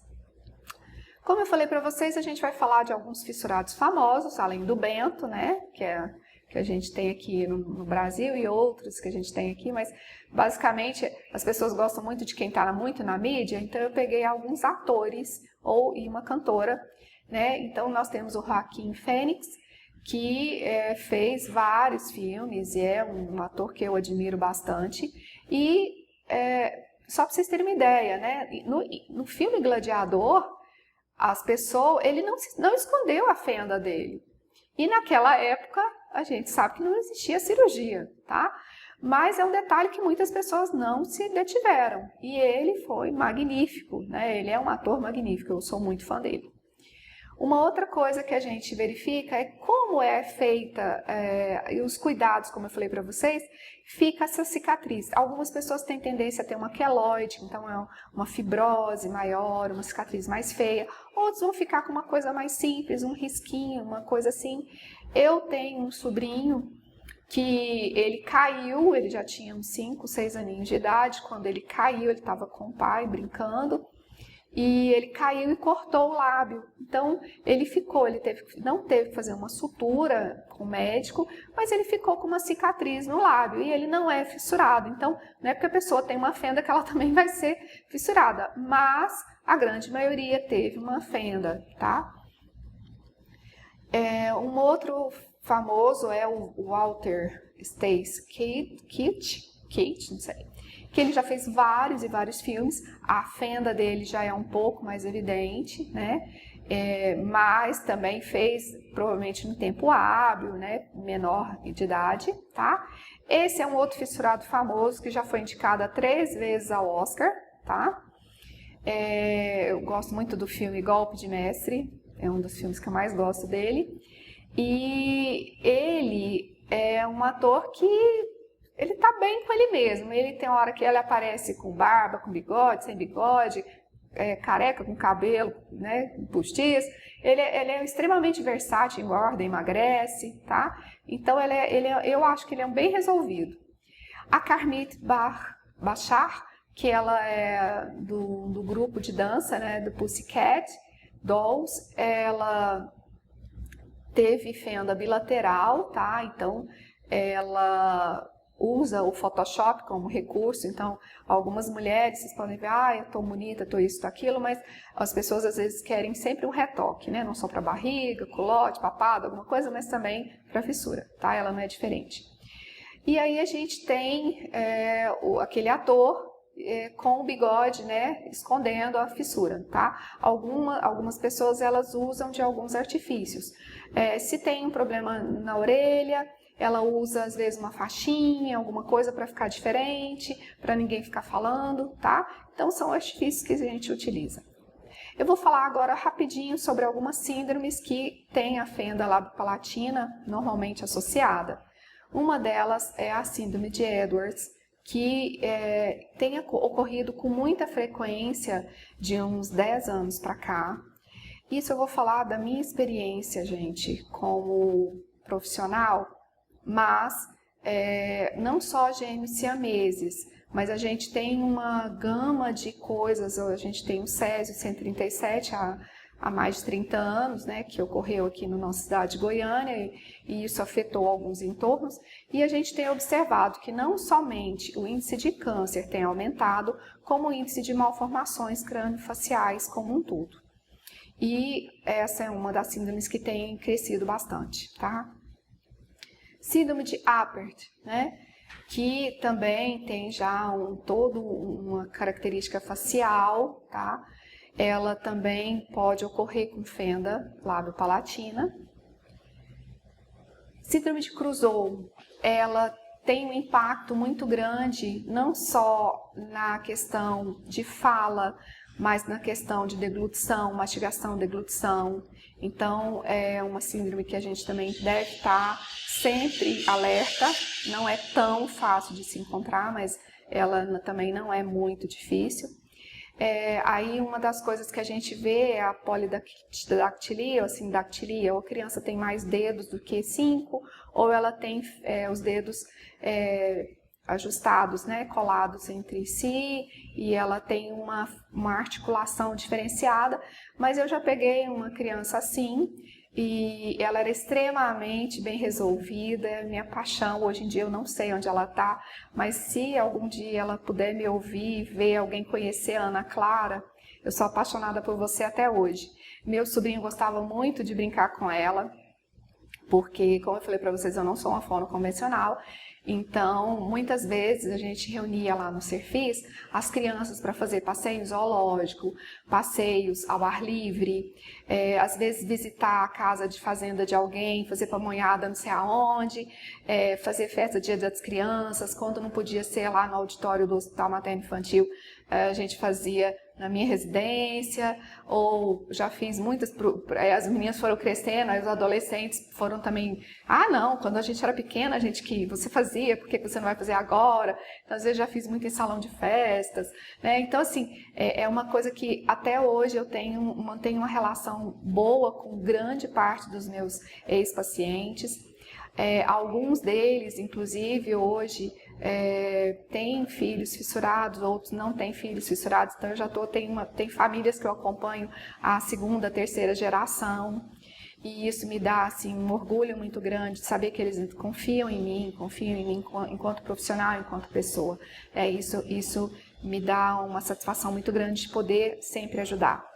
Como eu falei para vocês, a gente vai falar de alguns fissurados famosos, além do Bento, né, que a gente tem aqui no Brasil e outros que a gente tem aqui, mas basicamente as pessoas gostam muito de quem está muito na mídia, então eu peguei alguns atores e uma cantora, né, então nós temos o Joaquim Fênix, que fez vários filmes e é um ator que eu admiro bastante e só para vocês terem uma ideia, né? No filme Gladiador, ele não escondeu a fenda dele. E naquela época, a gente sabe que não existia cirurgia, tá? Mas é um detalhe que muitas pessoas não se detiveram. E ele foi magnífico, né? Ele é um ator magnífico, eu sou muito fã dele. Uma outra coisa que a gente verifica é como é feita, e os cuidados, como eu falei para vocês, fica essa cicatriz. Algumas pessoas têm tendência a ter uma queloide, então é uma fibrose maior, uma cicatriz mais feia. Outros vão ficar com uma coisa mais simples, um risquinho, uma coisa assim. Eu tenho um sobrinho que ele caiu, ele já tinha uns 5, 6 aninhos de idade, quando ele caiu, ele estava com o pai brincando, e ele caiu e cortou o lábio. Então, ele não teve que fazer uma sutura com o médico, mas ele ficou com uma cicatriz no lábio e ele não é fissurado. Então, não é porque a pessoa tem uma fenda que ela também vai ser fissurada, mas a grande maioria teve uma fenda, tá? Um outro famoso é o Walter Stacy Kate, não sei, que ele já fez vários e vários filmes, a fenda dele já é um pouco mais evidente, né? Mas também fez, provavelmente no tempo hábil, né? Menor de idade, tá? Esse é um outro fissurado famoso que já foi indicado 3 vezes ao Oscar, tá? Eu gosto muito do filme Golpe de Mestre, é um dos filmes que eu mais gosto dele. E ele é um ator que ele tá bem com ele mesmo. Ele tem hora que ele aparece com barba, com bigode, sem bigode, careca, com cabelo, né, postiço. Ele é extremamente versátil, engorda, emagrece, tá? Então eu acho que ele é um bem resolvido. A Carmit Bachar, que ela é do grupo de dança, né, do Pussycat Dolls, ela teve fenda bilateral, tá? Então ela usa o Photoshop como recurso. Então, algumas mulheres, vocês podem ver, eu tô bonita, tô isso, tô aquilo, mas as pessoas às vezes querem sempre um retoque, né? Não só para barriga, culote, papada, alguma coisa, mas também para fissura, tá? Ela não é diferente. E aí a gente tem aquele ator com o bigode, né, escondendo a fissura, tá? Algumas pessoas, elas usam de alguns artifícios. Se tem um problema na orelha, ela usa, às vezes, uma faixinha, alguma coisa para ficar diferente, para ninguém ficar falando, tá? Então, são artifícios que a gente utiliza. Eu vou falar agora rapidinho sobre algumas síndromes que têm a fenda labiopalatina normalmente associada. Uma delas é a síndrome de Edwards, que tem ocorrido com muita frequência de uns 10 anos para cá. Isso eu vou falar da minha experiência, gente, como profissional, mas não só gêmeos siameses, mas a gente tem uma gama de coisas. A gente tem o Césio 137 há mais de 30 anos, né, que ocorreu aqui na nossa cidade de Goiânia, e isso afetou alguns entornos, e a gente tem observado que não somente o índice de câncer tem aumentado, como o índice de malformações crâniofaciais como um todo. E essa é uma das síndromes que tem crescido bastante, tá? Síndrome de Apert, né? Que também tem já toda uma característica facial, tá? ela também pode ocorrer com fenda lábio-palatina. Síndrome de Crusoe, ela tem um impacto muito grande, não só na questão de fala, mas na questão de deglutição, mastigação, deglutição. Então, é uma síndrome que a gente também deve estar sempre alerta. Não é tão fácil de se encontrar, mas ela também não é muito difícil. Aí uma das coisas que a gente vê é a polidactilia, ou sindactilia, ou a criança tem mais dedos do que 5, ou ela tem os dedos ajustados, né, colados entre si, e ela tem uma articulação diferenciada, mas eu já peguei uma criança assim, e ela era extremamente bem resolvida, é minha paixão. Hoje em dia eu não sei onde ela está, mas se algum dia ela puder me ouvir, ver alguém conhecer a Ana Clara, eu sou apaixonada por você até hoje. Meu sobrinho gostava muito de brincar com ela, porque, como eu falei para vocês, eu não sou uma fono convencional. Então, muitas vezes a gente reunia lá no Serfis as crianças para fazer passeio zoológico, passeios ao ar livre, às vezes visitar a casa de fazenda de alguém, fazer pamonhada não sei aonde, fazer festa Dia das Crianças. Quando não podia ser lá no auditório do Hospital Materno Infantil, a gente fazia na minha residência, ou já fiz muitas, as meninas foram crescendo, aí os adolescentes foram também, não, quando a gente era pequena, a gente que você fazia, por que você não vai fazer agora? Então, às vezes já fiz muito em salão de festas, né? Então, assim, é uma coisa que até hoje eu mantenho uma relação boa com grande parte dos meus ex-pacientes. Alguns deles, inclusive, hoje têm filhos fissurados, outros não têm filhos fissurados, então eu já tem famílias que eu acompanho a segunda, terceira geração, e isso me dá assim, um orgulho muito grande de saber que eles confiam em mim enquanto profissional, enquanto pessoa. Isso me dá uma satisfação muito grande de poder sempre ajudar.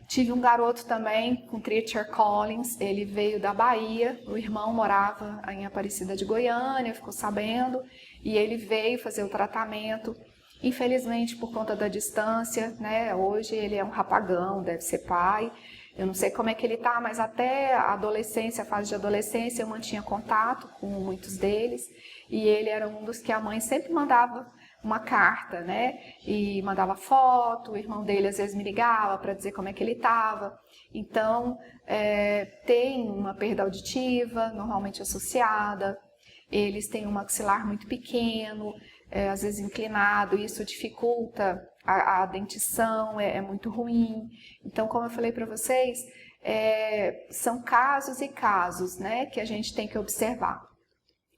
Tive um garoto também com Treacher Collins, ele veio da Bahia, o irmão morava em Aparecida de Goiânia, ficou sabendo, e ele veio fazer o tratamento. Infelizmente, por conta da distância, né, hoje ele é um rapagão, deve ser pai, eu não sei como é que ele tá, mas até a adolescência, a fase de adolescência, eu mantinha contato com muitos deles, e ele era um dos que a mãe sempre mandava uma carta, né, e mandava foto, o irmão dele às vezes me ligava para dizer como é que ele estava. Então, tem uma perda auditiva, normalmente associada, eles têm um maxilar muito pequeno, às vezes inclinado, isso dificulta a dentição, é muito ruim. Então, como eu falei para vocês, são casos e casos, né, que a gente tem que observar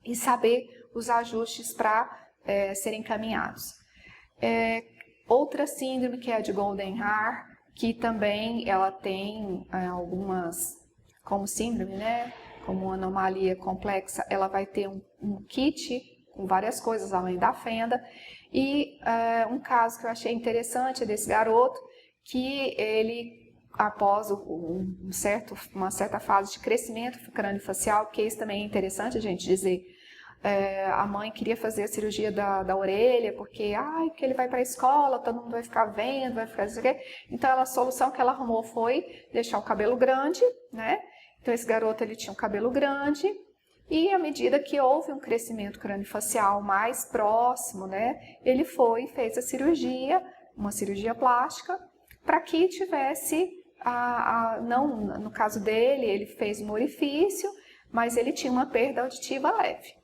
e saber os ajustes para serem encaminhados. Outra síndrome, que é a de Golden Hair, que também ela tem algumas, como síndrome, né, como uma anomalia complexa, ela vai ter um kit com várias coisas além da fenda. E um caso que eu achei interessante é desse garoto, que ele, após uma certa fase de crescimento crâniofacial, que isso também é interessante a gente dizer, a mãe queria fazer a cirurgia da orelha, porque ele vai para a escola, todo mundo vai ficar vendo, vai ficar isso aqui. Então a solução que ela arrumou foi deixar o cabelo grande, né? Então esse garoto ele tinha um cabelo grande, e à medida que houve um crescimento crâniofacial mais próximo, né, ele foi e fez a cirurgia, uma cirurgia plástica, para que tivesse, não, no caso dele, ele fez um orifício, mas ele tinha uma perda auditiva leve.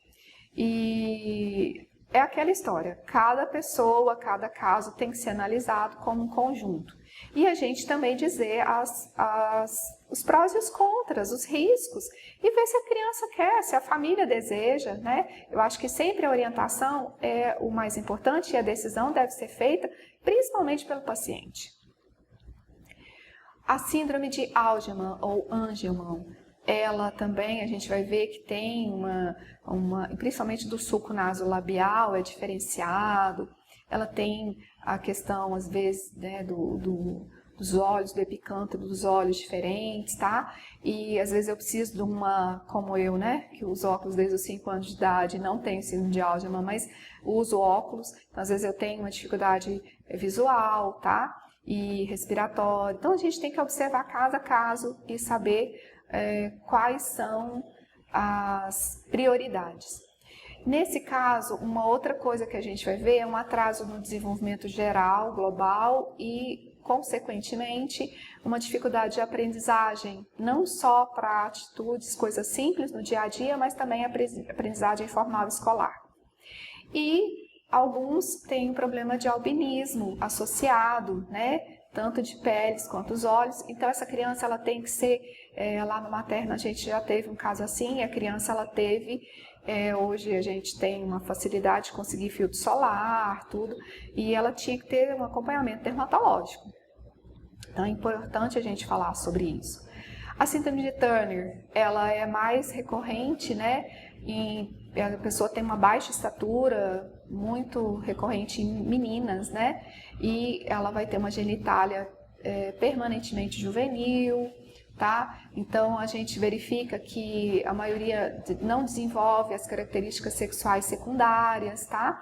E é aquela história, cada pessoa, cada caso tem que ser analisado como um conjunto. E a gente também dizer os prós e os contras, os riscos, e ver se a criança quer, se a família deseja, né? Eu acho que sempre a orientação é o mais importante e a decisão deve ser feita principalmente pelo paciente. A síndrome de Angelman ou Angelman, ela também, a gente vai ver que tem principalmente do sulco nasolabial, é diferenciado. Ela tem a questão, às vezes, né, dos olhos, do epicântero dos olhos diferentes, tá? E às vezes eu preciso de como eu, né, que uso óculos desde os 5 anos de idade, não tenho síndrome de Angelman, mas uso óculos, então às vezes eu tenho uma dificuldade visual, tá? e respiratório. Então, a gente tem que observar caso a caso e saber quais são as prioridades. Nesse caso, uma outra coisa que a gente vai ver é um atraso no desenvolvimento geral, global e, consequentemente, uma dificuldade de aprendizagem, não só para atitudes, coisas simples no dia a dia, mas também aprendizagem formal escolar. E alguns têm um problema de albinismo associado, né? Tanto de peles quanto os olhos. Então, essa criança ela tem que ser, lá no materno a gente já teve um caso assim, a criança ela teve, hoje a gente tem uma facilidade de conseguir filtro solar, tudo, e ela tinha que ter um acompanhamento dermatológico. Então, é importante a gente falar sobre isso. A síndrome de Turner, ela é mais recorrente, né? A pessoa tem uma baixa estatura, muito recorrente em meninas, né? E ela vai ter uma genitália permanentemente juvenil, tá? Então, a gente verifica que a maioria não desenvolve as características sexuais secundárias, tá?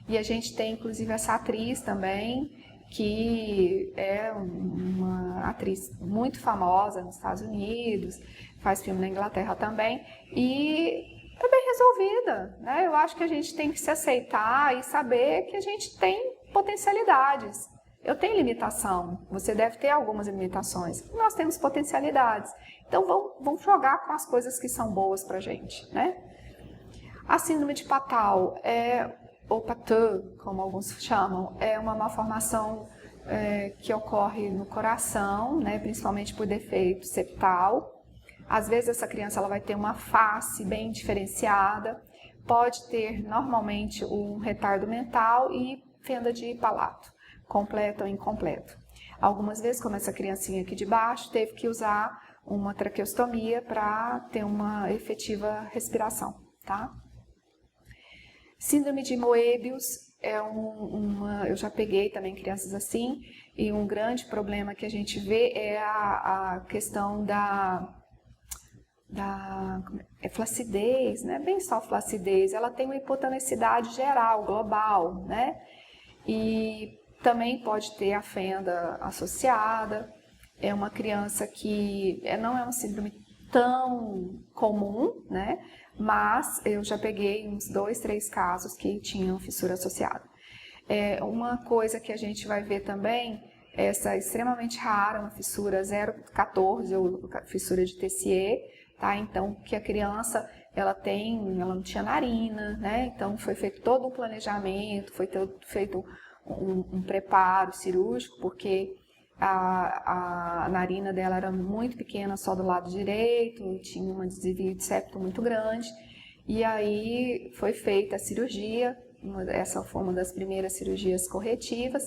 E a gente tem, inclusive, essa atriz também, que é uma atriz muito famosa nos Estados Unidos, faz filme na Inglaterra também, e é bem resolvida, né? Eu acho que a gente tem que se aceitar e saber que a gente tem potencialidades. Eu tenho limitação, você deve ter algumas limitações, nós temos potencialidades. Então vamos jogar com as coisas que são boas pra gente, né? A síndrome de Patau ou Patau, como alguns chamam, é uma malformação que ocorre no coração, né, principalmente por defeito septal. Às vezes essa criança ela vai ter uma face bem diferenciada, pode ter normalmente um retardo mental e fenda de palato, completo ou incompleto. Algumas vezes, como essa criancinha aqui de baixo, teve que usar uma traqueostomia para ter uma efetiva respiração, tá? Síndrome de Moebius eu já peguei também crianças assim, e um grande problema que a gente vê é a questão da flacidez, né? Bem só flacidez, ela tem uma hipotonicidade geral, global, né? E também pode ter a fenda associada. É uma criança que não é uma síndrome tão comum, né? Mas eu já peguei uns 2, 3 casos que tinham fissura associada. Uma coisa que a gente vai ver também, essa extremamente rara, uma fissura 0,14 ou fissura de Tessier, tá? Então, que a criança, ela não tinha narina, né? Então, foi feito todo um planejamento, foi feito um preparo cirúrgico, porque a narina dela era muito pequena, só do lado direito, tinha um desvio de septo muito grande, e aí foi feita a cirurgia. Essa foi uma das primeiras cirurgias corretivas.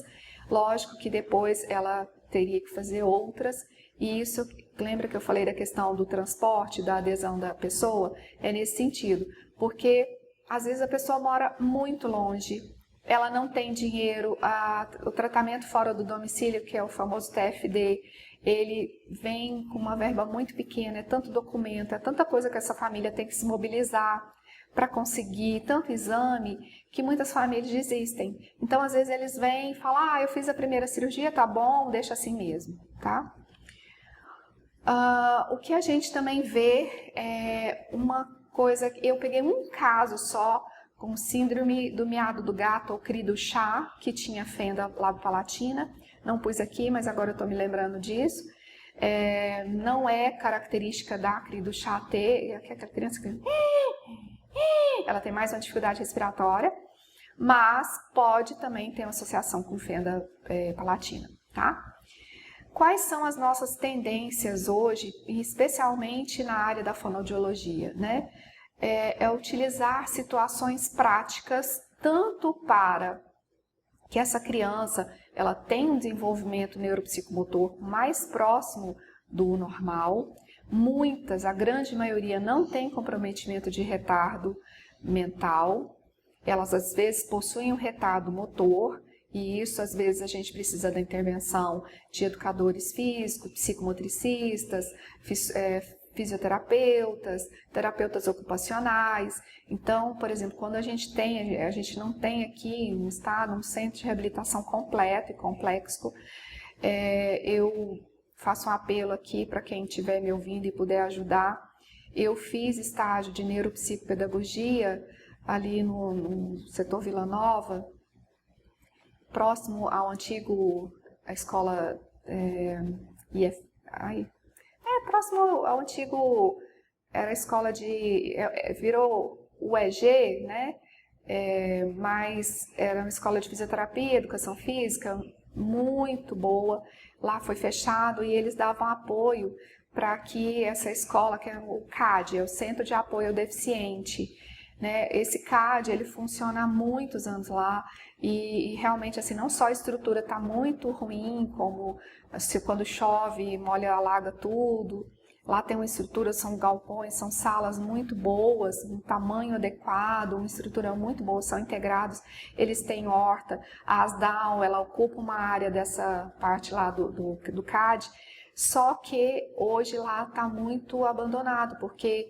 Lógico que depois ela teria que fazer outras, e isso, lembra que eu falei da questão do transporte, da adesão da pessoa? É nesse sentido, porque às vezes a pessoa mora muito longe, ela não tem dinheiro, o tratamento fora do domicílio, que é o famoso TFD, ele vem com uma verba muito pequena, é tanto documento, é tanta coisa que essa família tem que se mobilizar para conseguir, tanto exame, que muitas famílias desistem. Então, às vezes, eles vêm e falam, eu fiz a primeira cirurgia, tá bom, deixa assim mesmo, tá? O que a gente também vê é uma coisa, eu peguei um caso só, com síndrome do miado do gato ou cri do chá, que tinha fenda labopalatina. Não pus aqui, mas agora eu estou me lembrando disso. Não é característica da cri do chá ter, aquela criança que ela tem mais uma dificuldade respiratória, mas pode também ter uma associação com fenda palatina, tá? Quais são as nossas tendências hoje, especialmente na área da fonoaudiologia, né? Utilizar situações práticas tanto para que essa criança ela tenha um desenvolvimento neuropsicomotor mais próximo do normal. A grande maioria não tem comprometimento de retardo mental. Elas às vezes possuem um retardo motor, e isso às vezes a gente precisa da intervenção de educadores físicos, psicomotricistas, fisioterapeutas, terapeutas ocupacionais. Então, por exemplo, quando a gente não tem aqui no estado um centro de reabilitação completo e complexo, Eu faço um apelo aqui para quem estiver me ouvindo e puder ajudar. Eu fiz estágio de neuropsicopedagogia ali no setor Vila Nova, próximo ao antigo, a escola próximo ao antigo, era a escola virou o EG, né? Mas era uma escola de fisioterapia, educação física, muito boa. Lá foi fechado e eles davam apoio para que essa escola, que é o CAD, é o Centro de Apoio ao Deficiente, né? Esse CAD, ele funciona há muitos anos lá e realmente, assim, não só a estrutura está muito ruim, como quando chove, molha, alaga tudo. Lá tem uma estrutura, são galpões, são salas muito boas, um tamanho adequado, uma estrutura muito boa, são integrados. Eles têm horta, a Asdown, ela ocupa uma área dessa parte lá do CAD, só que hoje lá está muito abandonado, porque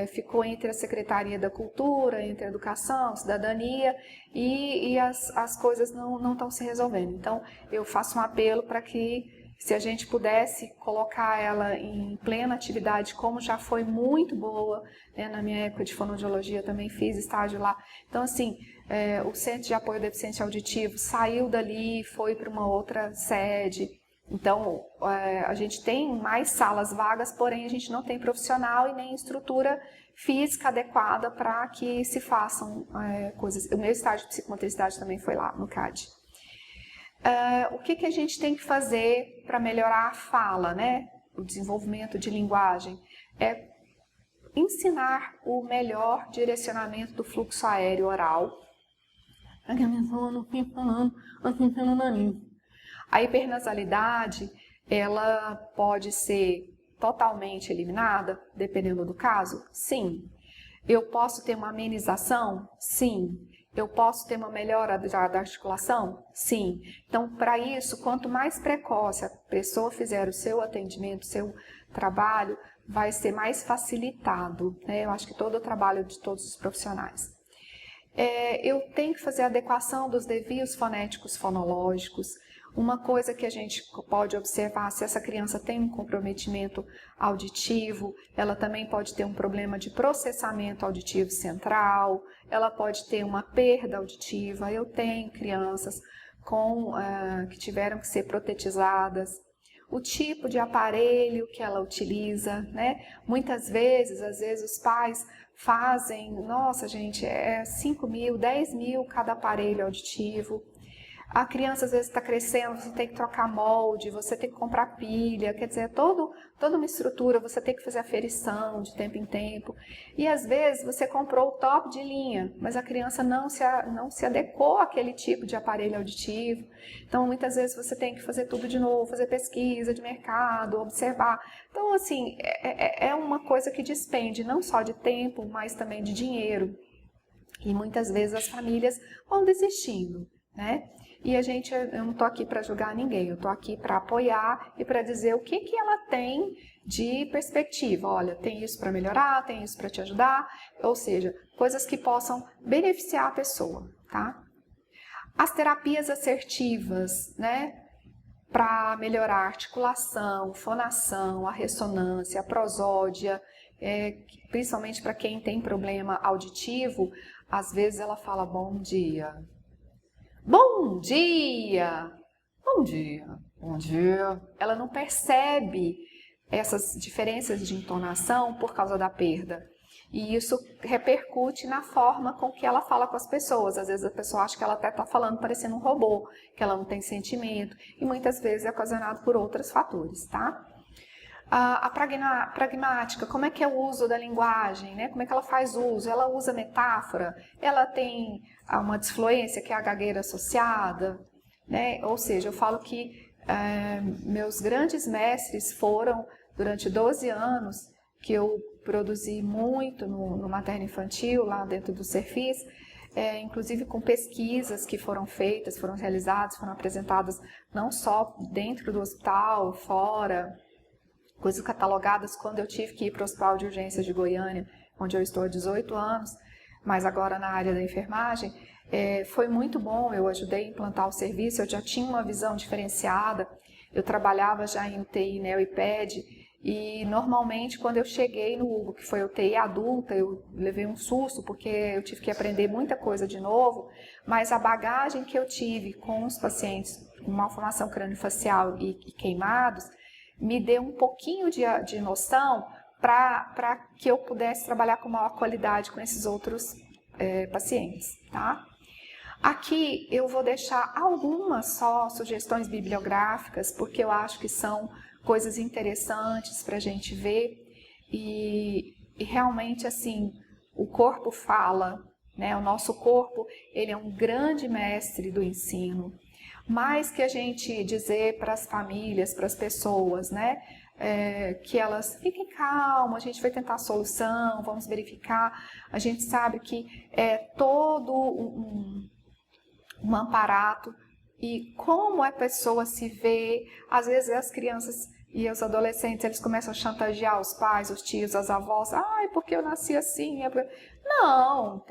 ficou entre a Secretaria da Cultura, entre a Educação, Cidadania, e as coisas não estão se resolvendo. Então, eu faço um apelo para que, se a gente pudesse colocar ela em plena atividade, como já foi muito boa, né? Na minha época de fonoaudiologia também fiz estágio lá. Então, assim, o Centro de Apoio ao Deficiente Auditivo saiu dali, foi para uma outra sede. Então, a gente tem mais salas vagas, porém a gente não tem profissional e nem estrutura física adequada para que se façam coisas. O meu estágio de psicomotricidade também foi lá no CAD. O que a gente tem que fazer para melhorar a fala, né? O desenvolvimento de linguagem? É ensinar o melhor direcionamento do fluxo aéreo oral. A hipernasalidade, ela pode ser totalmente eliminada, dependendo do caso? Sim. Eu posso ter uma amenização? Sim. Eu posso ter uma melhora da articulação? Sim. Então, para isso, quanto mais precoce a pessoa fizer o seu atendimento, o seu trabalho, vai ser mais facilitado, né? Eu acho que todo o trabalho de todos os profissionais. Eu tenho que fazer a adequação dos desvios fonéticos fonológicos. Uma coisa que a gente pode observar, se essa criança tem um comprometimento auditivo, ela também pode ter um problema de processamento auditivo central, ela pode ter uma perda auditiva. Eu tenho crianças que tiveram que ser protetizadas. O tipo de aparelho que ela utiliza, né? Muitas vezes, os pais fazem, nossa gente, 5 mil, 10 mil cada aparelho auditivo. A criança às vezes está crescendo, você tem que trocar molde, você tem que comprar pilha, quer dizer, toda uma estrutura, você tem que fazer aferição de tempo em tempo. E às vezes você comprou o top de linha, mas a criança não se adequou àquele tipo de aparelho auditivo. Então muitas vezes você tem que fazer tudo de novo, fazer pesquisa de mercado, observar. Então assim, é uma coisa que despende não só de tempo, mas também de dinheiro. E muitas vezes as famílias vão desistindo, né? E eu não estou aqui para julgar ninguém, eu estou aqui para apoiar e para dizer o que ela tem de perspectiva. Olha, tem isso para melhorar, tem isso para te ajudar, ou seja, coisas que possam beneficiar a pessoa, tá? As terapias assertivas, né? Para melhorar a articulação, fonação, a ressonância, a prosódia, principalmente para quem tem problema auditivo, às vezes ela fala bom dia. Bom dia! Bom dia! Bom dia! Ela não percebe essas diferenças de entonação por causa da perda. E isso repercute na forma com que ela fala com as pessoas. Às vezes a pessoa acha que ela até está falando parecendo um robô, que ela não tem sentimento. E muitas vezes é ocasionado por outros fatores, tá? A pragmática, como é que é o uso da linguagem, né? Como é que ela faz uso? Ela usa metáfora? Ela tem uma disfluência, que é a gagueira associada, né? Ou seja, eu falo que meus grandes mestres foram, durante 12 anos, que eu produzi muito no materno infantil, lá dentro do Serfis, inclusive com pesquisas que foram feitas, foram realizadas, foram apresentadas não só dentro do hospital, fora, coisas catalogadas quando eu tive que ir para o Hospital de Urgências de Goiânia, onde eu estou há 18 anos, mas agora na área da enfermagem. Foi muito bom, eu ajudei a implantar o serviço, eu já tinha uma visão diferenciada. Eu trabalhava já em UTI Neo e PED, e normalmente quando eu cheguei no Hugo, que foi UTI adulta, eu levei um susto porque eu tive que aprender muita coisa de novo, mas a bagagem que eu tive com os pacientes com malformação crâniofacial e queimados me deu um pouquinho de noção para que eu pudesse trabalhar com maior qualidade com esses outros pacientes, tá? Aqui eu vou deixar algumas só sugestões bibliográficas, porque eu acho que são coisas interessantes para a gente ver e realmente assim, o corpo fala, né? O nosso corpo, ele é um grande mestre do ensino. Mais que a gente dizer para as famílias, para as pessoas, né? Que elas fiquem calmas, a gente vai tentar a solução, vamos verificar. A gente sabe que é todo um aparato e como a pessoa se vê. Às vezes as crianças e os adolescentes, eles começam a chantagear os pais, os tios, as avós. Ai, porque eu nasci assim. Não,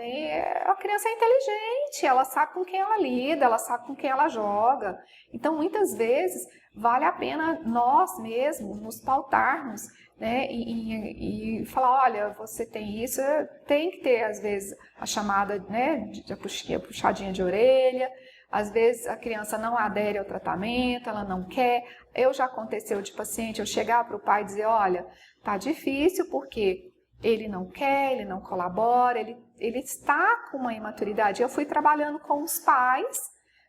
a criança é inteligente, ela sabe com quem ela lida, ela sabe com quem ela joga. Então, muitas vezes, vale a pena nós mesmos nos pautarmos, né, e falar, olha, você tem isso, tem que ter, às vezes, a chamada, né, de puxadinha de orelha. Às vezes a criança não adere ao tratamento, ela não quer. Já aconteceu de paciente eu chegar para o pai e dizer, olha, tá difícil porque ele não quer, ele não colabora, ele está com uma imaturidade. Eu fui trabalhando com os pais,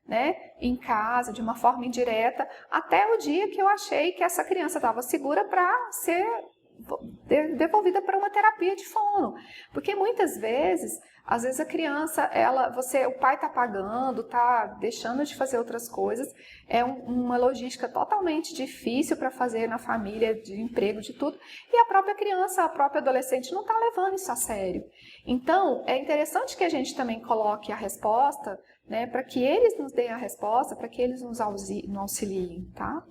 né, em casa, de uma forma indireta, até o dia que eu achei que essa criança estava segura para ser devolvida para uma terapia de fono. Porque muitas vezes, às vezes a criança, o pai está pagando, está deixando de fazer outras coisas, é uma logística totalmente difícil para fazer na família, de emprego, de tudo, e a própria criança, a própria adolescente não está levando isso a sério. Então, é interessante que a gente também coloque a resposta, né, para que eles nos deem a resposta, para que eles nos auxiliem, tá?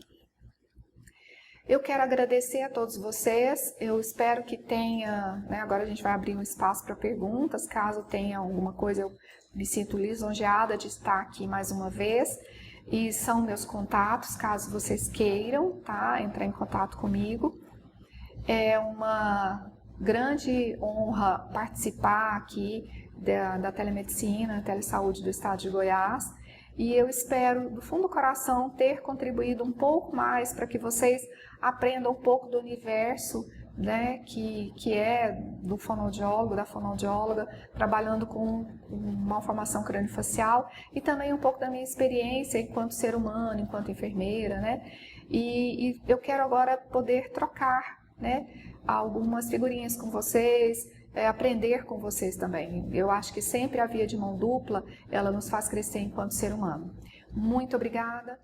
Eu quero agradecer a todos vocês, eu espero que tenha, né, agora a gente vai abrir um espaço para perguntas, caso tenha alguma coisa, eu me sinto lisonjeada de estar aqui mais uma vez, e são meus contatos, caso vocês queiram, tá, entrar em contato comigo. É uma grande honra participar aqui da telemedicina, telesaúde do estado de Goiás, e eu espero, do fundo do coração, ter contribuído um pouco mais para que vocês aprendam um pouco do universo, né, que é do fonoaudiólogo, da fonoaudióloga, trabalhando com malformação crâniofacial, e também um pouco da minha experiência enquanto ser humano, enquanto enfermeira, né, e eu quero agora poder trocar, né, algumas figurinhas com vocês, aprender com vocês também. Eu acho que sempre a via de mão dupla, ela nos faz crescer enquanto ser humano. Muito obrigada.